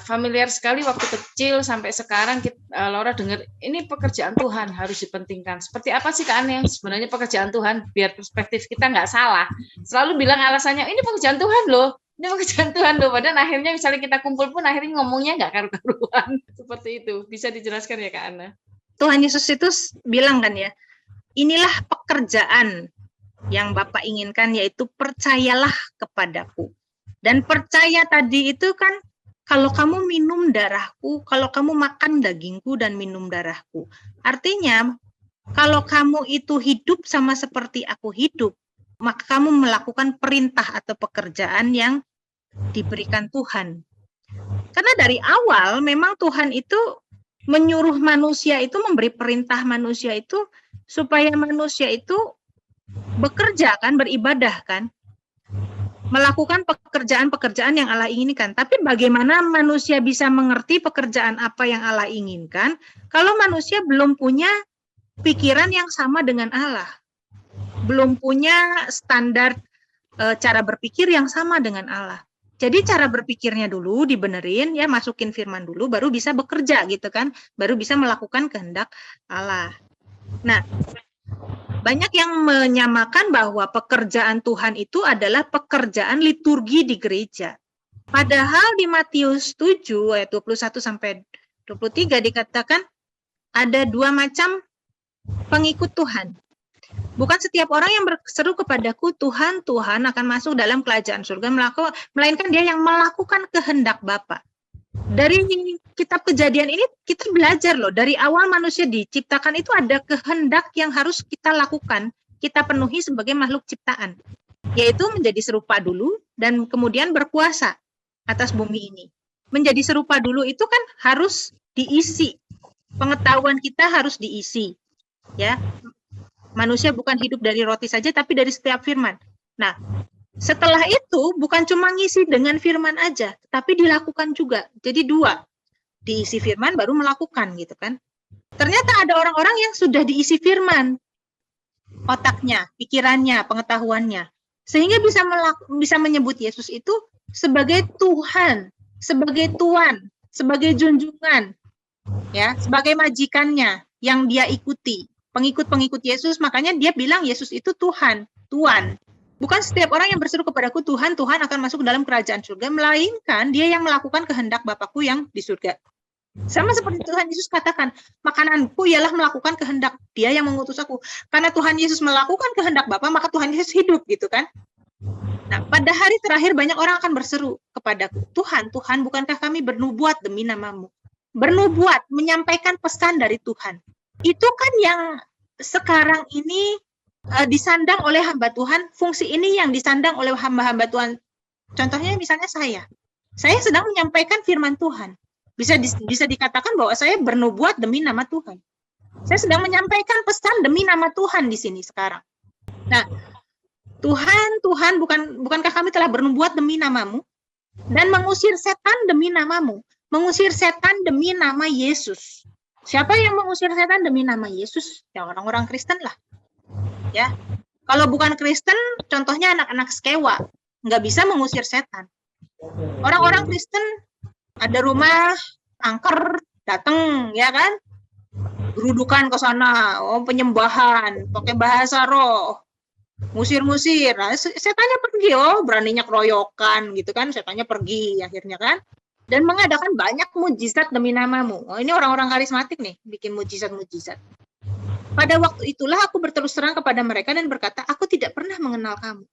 Familiar sekali waktu kecil sampai sekarang Laura dengar ini pekerjaan Tuhan harus dipentingkan. Seperti apa sih Kak Ana yang sebenarnya pekerjaan Tuhan biar perspektif kita nggak salah. Selalu bilang alasannya ini pekerjaan Tuhan loh. Ini pekerjaan Tuhan loh. Padahal akhirnya misalnya kita kumpul pun akhirnya ngomongnya nggak karu-karuan. Seperti itu. Bisa dijelaskan ya Kak Ana? Tuhan Yesus itu bilang kan ya, inilah pekerjaan yang Bapa inginkan, yaitu percayalah kepadaku. Dan percaya tadi itu kan, kalau kamu minum darahku, kalau kamu makan dagingku dan minum darahku. Artinya, kalau kamu itu hidup sama seperti aku hidup, maka kamu melakukan perintah atau pekerjaan yang diberikan Tuhan. Karena dari awal memang Tuhan itu menyuruh manusia itu, memberi perintah manusia itu supaya manusia itu bekerja kan, beribadah kan, melakukan pekerjaan-pekerjaan yang Allah inginkan. Tapi bagaimana manusia bisa mengerti pekerjaan apa yang Allah inginkan kalau manusia belum punya pikiran yang sama dengan Allah, belum punya standar cara berpikir yang sama dengan Allah. Jadi cara berpikirnya dulu dibenerin ya, masukin firman dulu, baru bisa bekerja gitu kan, baru bisa melakukan kehendak Allah. Nah, banyak yang menyamakan bahwa pekerjaan Tuhan itu adalah pekerjaan liturgi di gereja. Padahal di Matius 7 ayat 21 sampai 23 dikatakan ada dua macam pengikut Tuhan. Bukan setiap orang yang berseru kepadaku, Tuhan, Tuhan, akan masuk dalam kerajaan surga, melainkan dia yang melakukan kehendak Bapa. Dari kitab Kejadian ini kita belajar loh, dari awal manusia diciptakan itu ada kehendak yang harus kita lakukan, kita penuhi sebagai makhluk ciptaan, yaitu menjadi serupa dulu dan kemudian berkuasa atas bumi ini. Menjadi serupa dulu itu kan harus diisi, pengetahuan kita harus diisi, ya. Manusia bukan hidup dari roti saja, tapi dari setiap firman. Nah, setelah itu bukan cuma ngisi dengan firman aja, tapi dilakukan juga. Jadi dua, diisi firman baru melakukan gitu kan. Ternyata ada orang-orang yang sudah diisi firman, otaknya, pikirannya, pengetahuannya, sehingga bisa menyebut Yesus itu sebagai Tuhan, sebagai Tuan, sebagai junjungan, ya, sebagai majikannya yang dia ikuti. Pengikut-pengikut Yesus, makanya dia bilang Yesus itu Tuhan, Tuan. Bukan setiap orang yang berseru kepadaku Tuhan, Tuhan akan masuk dalam kerajaan surga, melainkan dia yang melakukan kehendak Bapakku yang di surga. Sama seperti Tuhan Yesus katakan, makananku ialah melakukan kehendak dia yang mengutus aku. Karena Tuhan Yesus melakukan kehendak Bapa, maka Tuhan Yesus hidup, gitu kan. Nah, pada hari terakhir banyak orang akan berseru kepadaku, Tuhan, Tuhan, bukankah kami bernubuat demi namamu? Bernubuat, menyampaikan pesan dari Tuhan. Itu kan yang sekarang ini disandang oleh hamba Tuhan, fungsi ini yang disandang oleh hamba-hamba Tuhan. Contohnya misalnya saya sedang menyampaikan firman Tuhan. Bisa dikatakan bahwa saya bernubuat demi nama Tuhan. Saya sedang menyampaikan pesan demi nama Tuhan di sini sekarang. Nah, Tuhan, bukankah kami telah bernubuat demi namamu dan mengusir setan demi namamu, mengusir setan demi nama Yesus. Siapa yang mengusir setan demi nama Yesus? Ya orang-orang Kristen lah. Ya, kalau bukan Kristen, contohnya anak-anak sekewa, nggak bisa mengusir setan. Orang-orang Kristen ada rumah angker datang, ya kan? Gerudukan ke sana, penyembahan, pakai bahasa roh, musir-musir. Nah, setannya pergi, beraninya keroyokan gitu kan, setannya pergi akhirnya kan. Dan mengadakan banyak mujizat demi namamu. Ini orang-orang karismatik nih, bikin mujizat-mujizat. Pada waktu itulah aku berterus terang kepada mereka dan berkata, aku tidak pernah mengenal kamu.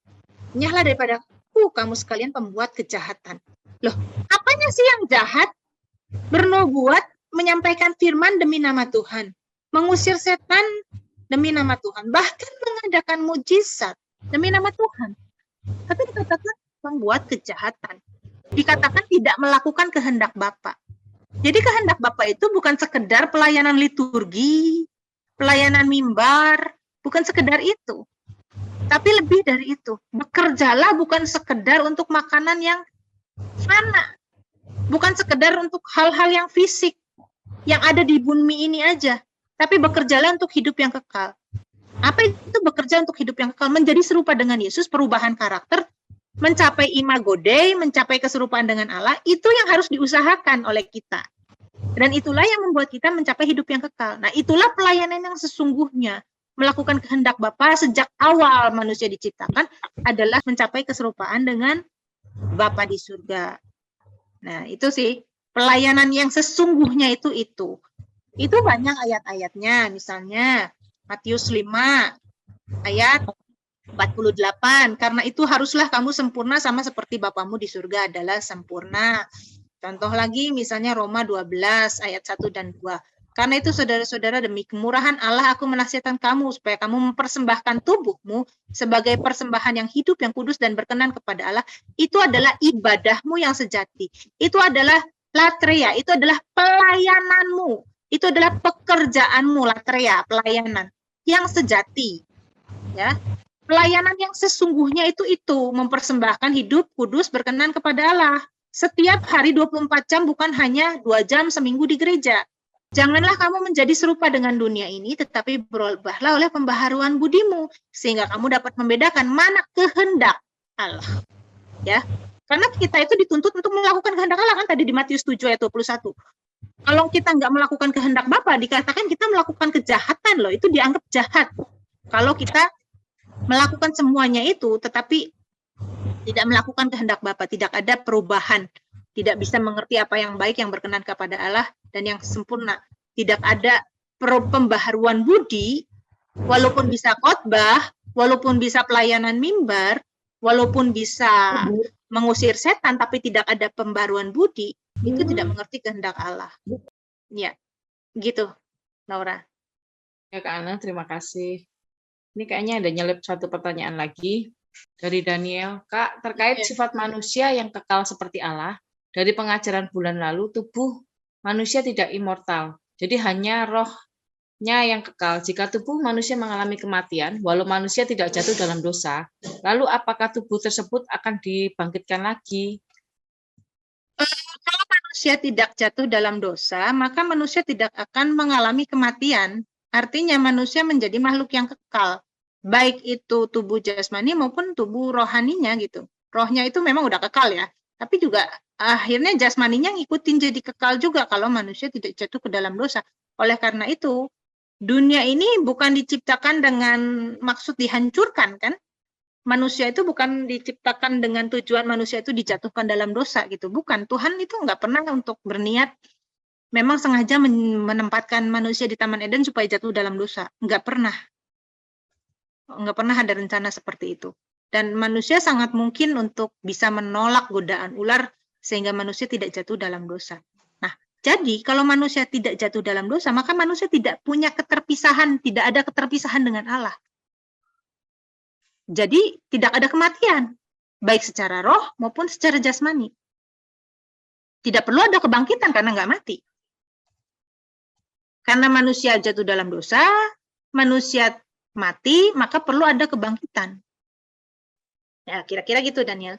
Nyahlah daripada kamu sekalian pembuat kejahatan. Loh, apanya sih yang jahat? Bernubuat, menyampaikan firman demi nama Tuhan. Mengusir setan demi nama Tuhan. Bahkan mengadakan mujizat demi nama Tuhan. Tapi dikatakan membuat kejahatan. Dikatakan tidak melakukan kehendak Bapa. Jadi kehendak Bapa itu bukan sekedar pelayanan liturgi, pelayanan mimbar, bukan sekedar itu. Tapi lebih dari itu. Bekerjalah bukan sekedar untuk makanan yang fana. Bukan sekedar untuk hal-hal yang fisik, yang ada di bumi ini aja. Tapi bekerjalah untuk hidup yang kekal. Apa itu bekerja untuk hidup yang kekal? Menjadi serupa dengan Yesus, perubahan karakter, mencapai imago Dei, mencapai keserupaan dengan Allah, itu yang harus diusahakan oleh kita. Dan itulah yang membuat kita mencapai hidup yang kekal. Nah, itulah pelayanan yang sesungguhnya. Melakukan kehendak Bapa sejak awal manusia diciptakan adalah mencapai keserupaan dengan Bapa di surga. Nah, itu sih pelayanan yang sesungguhnya itu. Itu banyak ayat-ayatnya, misalnya Matius 5 ayat 48, karena itu haruslah kamu sempurna sama seperti Bapamu di surga adalah sempurna. Contoh lagi misalnya Roma 12 ayat 1 dan 2. Karena itu saudara-saudara, demi kemurahan Allah aku menasihatkan kamu supaya kamu mempersembahkan tubuhmu sebagai persembahan yang hidup, yang kudus dan berkenan kepada Allah. Itu adalah ibadahmu yang sejati. Itu adalah latreia, itu adalah pelayananmu. Itu adalah pekerjaanmu, latreia, pelayanan yang sejati. Ya. Pelayanan yang sesungguhnya itu mempersembahkan hidup kudus berkenan kepada Allah. Setiap hari 24 jam, bukan hanya 2 jam seminggu di gereja. Janganlah kamu menjadi serupa dengan dunia ini, tetapi berubahlah oleh pembaharuan budimu, sehingga kamu dapat membedakan mana kehendak Allah. Ya, karena kita itu dituntut untuk melakukan kehendak Allah, kan tadi di Matius 7 ayat 21. Kalau kita nggak melakukan kehendak Bapa, dikatakan kita melakukan kejahatan loh, itu dianggap jahat. Kalau kita melakukan semuanya itu, tetapi tidak melakukan kehendak Bapa, tidak ada perubahan, tidak bisa mengerti apa yang baik, yang berkenan kepada Allah, dan yang sempurna. Tidak ada pembaharuan budi, walaupun bisa khotbah, walaupun bisa pelayanan mimbar, walaupun bisa mengusir setan, tapi tidak ada pembaharuan budi, itu tidak mengerti kehendak Allah. Ya, gitu, Laura. Ya, Kak Ana, terima kasih. Ini kayaknya ada nyelip satu pertanyaan lagi dari Daniel. Kak, terkait sifat manusia yang kekal seperti Allah, dari pengajaran bulan lalu, tubuh manusia tidak immortal, jadi hanya rohnya yang kekal. Jika tubuh manusia mengalami kematian, walau manusia tidak jatuh dalam dosa, lalu apakah tubuh tersebut akan dibangkitkan lagi? Kalau manusia tidak jatuh dalam dosa, maka manusia tidak akan mengalami kematian. Artinya manusia menjadi makhluk yang kekal, baik itu tubuh jasmani maupun tubuh rohaninya gitu. Rohnya itu memang udah kekal ya, Tapi juga akhirnya jasmaninya ngikutin jadi kekal juga kalau manusia tidak jatuh ke dalam dosa. Oleh karena itu, dunia ini bukan diciptakan dengan maksud dihancurkan, kan? Manusia itu bukan diciptakan dengan tujuan manusia itu dijatuhkan dalam dosa gitu. Bukan. Tuhan itu nggak pernah untuk berniat memang sengaja menempatkan manusia di Taman Eden supaya jatuh dalam dosa. Nggak pernah. Nggak pernah ada rencana seperti itu. Dan manusia sangat mungkin untuk bisa menolak godaan ular sehingga manusia tidak jatuh dalam dosa. Nah, jadi kalau manusia tidak jatuh dalam dosa, maka manusia tidak punya keterpisahan, tidak ada keterpisahan dengan Allah. Jadi tidak ada kematian, baik secara roh maupun secara jasmani. Tidak perlu ada kebangkitan karena nggak mati. Karena manusia jatuh dalam dosa, manusia mati, maka perlu ada kebangkitan. Ya, kira-kira gitu, Daniel.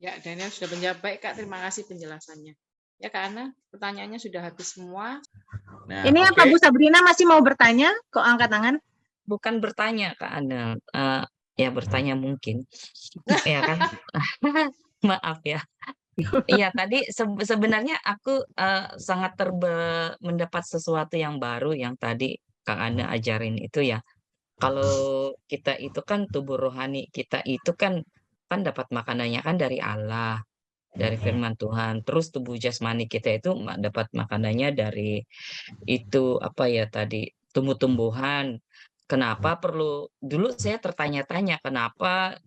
Ya, Daniel sudah menjawab. Baik, Kak. Terima kasih penjelasannya. Ya, Kak Ana, pertanyaannya sudah habis semua. Nah, Ini oke. apa Bu Sabrina masih mau bertanya? Kok angkat tangan? Bukan bertanya Kak Ana, ya bertanya mungkin, ya kan? Maaf ya. Iya tadi sebenarnya aku sangat mendapat sesuatu yang baru yang tadi Kak Ana ajarin itu ya. Kalau kita itu kan tubuh rohani kita itu kan dapat makanannya kan dari Allah, dari firman Tuhan. Terus tubuh jasmani kita itu dapat makanannya dari itu apa ya tadi tumbuh-tumbuhan. Kenapa perlu dulu saya tertanya-tanya kenapa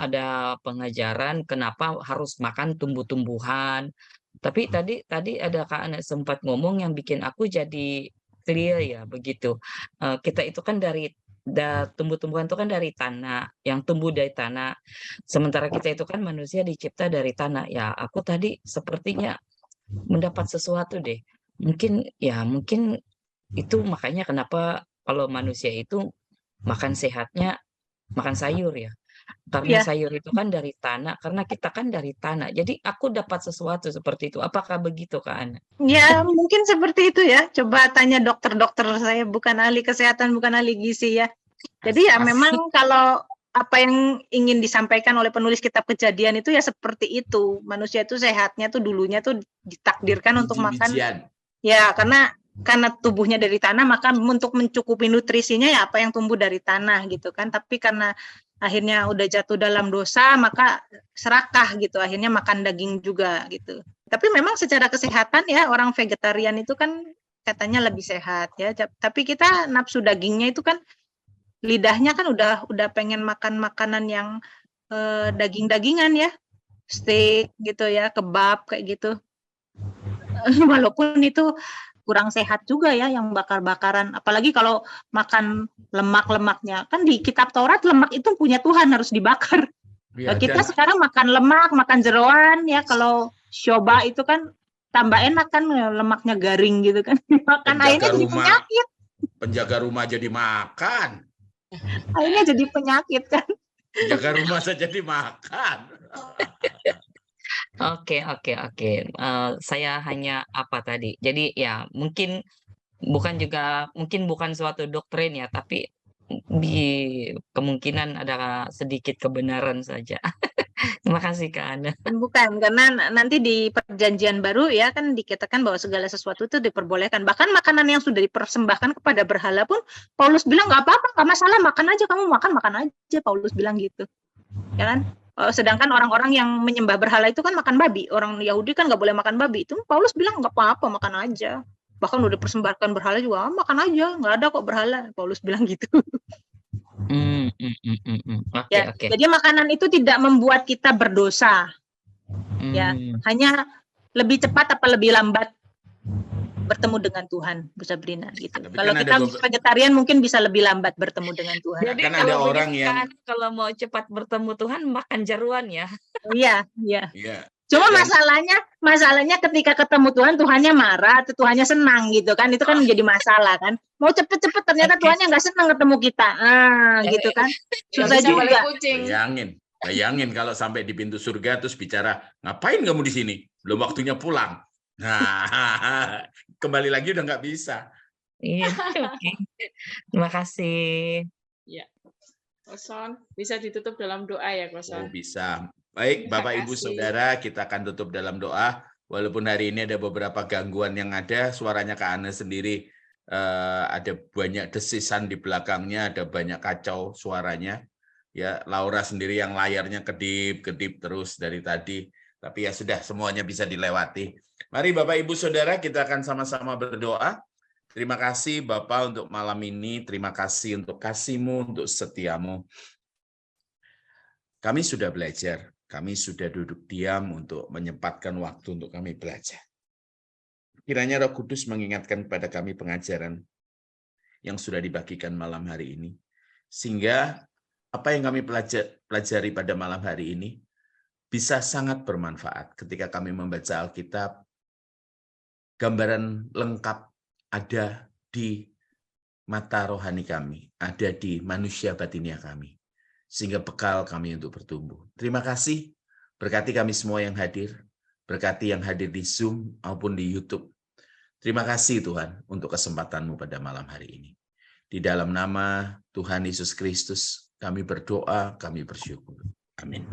ada pengajaran kenapa harus makan tumbuh-tumbuhan. Tapi tadi ada Kak Ana sempat ngomong yang bikin aku jadi clear ya begitu. Kita itu kan dari tumbuh-tumbuhan itu kan dari tanah, yang tumbuh dari tanah. Sementara kita itu kan manusia dicipta dari tanah. Ya, aku tadi sepertinya mendapat sesuatu deh. Mungkin itu makanya kenapa kalau manusia itu makan sehatnya makan sayur ya. Karena Ya, sayur itu kan dari tanah, karena kita kan dari tanah. Jadi aku dapat sesuatu seperti itu. Apakah begitu Kak Ana? ya mungkin seperti itu ya. Coba tanya dokter-dokter, saya bukan ahli kesehatan, bukan ahli gizi ya. Jadi ya memang kalau apa yang ingin disampaikan oleh penulis kitab Kejadian itu ya seperti itu. Manusia itu sehatnya tuh dulunya tuh ditakdirkan untuk makan. Biji-bijian. Ya, karena tubuhnya dari tanah, maka untuk mencukupi nutrisinya ya apa yang tumbuh dari tanah gitu kan. Tapi karena akhirnya udah jatuh dalam dosa, maka serakah gitu. Akhirnya makan daging juga gitu. Tapi memang secara kesehatan ya orang vegetarian itu kan katanya lebih sehat ya. Tapi kita nafsu dagingnya itu kan lidahnya kan udah pengen makan makanan yang daging-dagingan ya. Steak gitu ya, kebab kayak gitu. Walaupun itu kurang sehat juga ya yang bakar-bakaran. Apalagi kalau makan lemak-lemaknya. Kan di kitab Taurat lemak itu punya Tuhan harus dibakar. Ya, Kita dan sekarang makan lemak, makan jeroan ya. Kalau syoba itu kan tambah enak kan lemaknya garing gitu kan. Makan akhirnya jadi penyakit. penjaga rumah jadi makan. Akhirnya jadi penyakit kan. Penjaga rumah saja dimakan. Oke. Saya hanya apa tadi. Jadi ya mungkin bukan suatu doktrin ya, tapi di kemungkinan ada sedikit kebenaran saja. Terima kasih Kak Ana. Bukan, karena nanti di perjanjian baru ya kan dikatakan bahwa segala sesuatu itu diperbolehkan. Bahkan makanan yang sudah dipersembahkan kepada berhala pun Paulus bilang nggak apa-apa, nggak masalah, makan aja, kamu makan aja. Paulus bilang gitu, ya kan? Sedangkan orang-orang yang menyembah berhala itu kan makan babi. Orang Yahudi kan nggak boleh makan babi. Itu Paulus bilang nggak apa-apa, makan aja. Bahkan udah dipersembahkan berhala juga, makan aja, nggak ada kok berhala. Paulus bilang gitu. Oke. Jadi makanan itu tidak membuat kita berdosa. Ya, hanya lebih cepat apa lebih lambat bertemu dengan Tuhan, Bu Sabrina gitu. Tapi Kalau kan kita vegetarian mungkin bisa lebih lambat bertemu dengan Tuhan. Jadi kan ada kalau orang begitu, yang Kak, kalau mau cepat bertemu Tuhan makan jeruan ya. Iya. Iya. Cuma Dan- masalahnya ketika ketemu Tuhan, Tuhannya marah atau Tuhannya senang gitu kan. Itu kan menjadi masalah kan. Mau cepet-cepet ternyata Tuhannya nggak senang ketemu kita. Gitu kan. Susah Bisa balik juga. kucing. Bayangin kalau sampai di pintu surga terus bicara, ngapain kamu di sini? Belum waktunya pulang. Nah, kembali lagi udah nggak bisa. Iya, oke. Terima kasih. Koson, bisa ditutup dalam doa ya, Koson? Oh, bisa. Baik, Terima Bapak, Ibu, kasih. Saudara, kita akan tutup dalam doa. Walaupun hari ini ada beberapa gangguan yang ada, suaranya Kak Ana sendiri ada banyak desisan di belakangnya, ada banyak kacau suaranya. Ya, Laura sendiri yang layarnya kedip-kedip terus dari tadi. Tapi ya sudah, semuanya bisa dilewati. Mari Bapak, Ibu, Saudara, kita akan sama-sama berdoa. Terima kasih Bapak untuk malam ini, terima kasih untuk kasih-Mu, untuk setiamu. Kami sudah belajar, kami sudah duduk diam untuk menyempatkan waktu untuk kami belajar. Kiranya Roh Kudus mengingatkan kepada kami pengajaran yang sudah dibagikan malam hari ini. Sehingga apa yang kami pelajari pada malam hari ini bisa sangat bermanfaat ketika kami membaca Alkitab. Gambaran lengkap ada di mata rohani kami, ada di manusia batinia kami. Sehingga bekal kami untuk bertumbuh. Terima kasih, berkati kami semua yang hadir, berkati yang hadir di Zoom maupun di YouTube. Terima kasih Tuhan untuk kesempatan-Mu pada malam hari ini. Di dalam nama Tuhan Yesus Kristus, kami berdoa, kami bersyukur. Amin.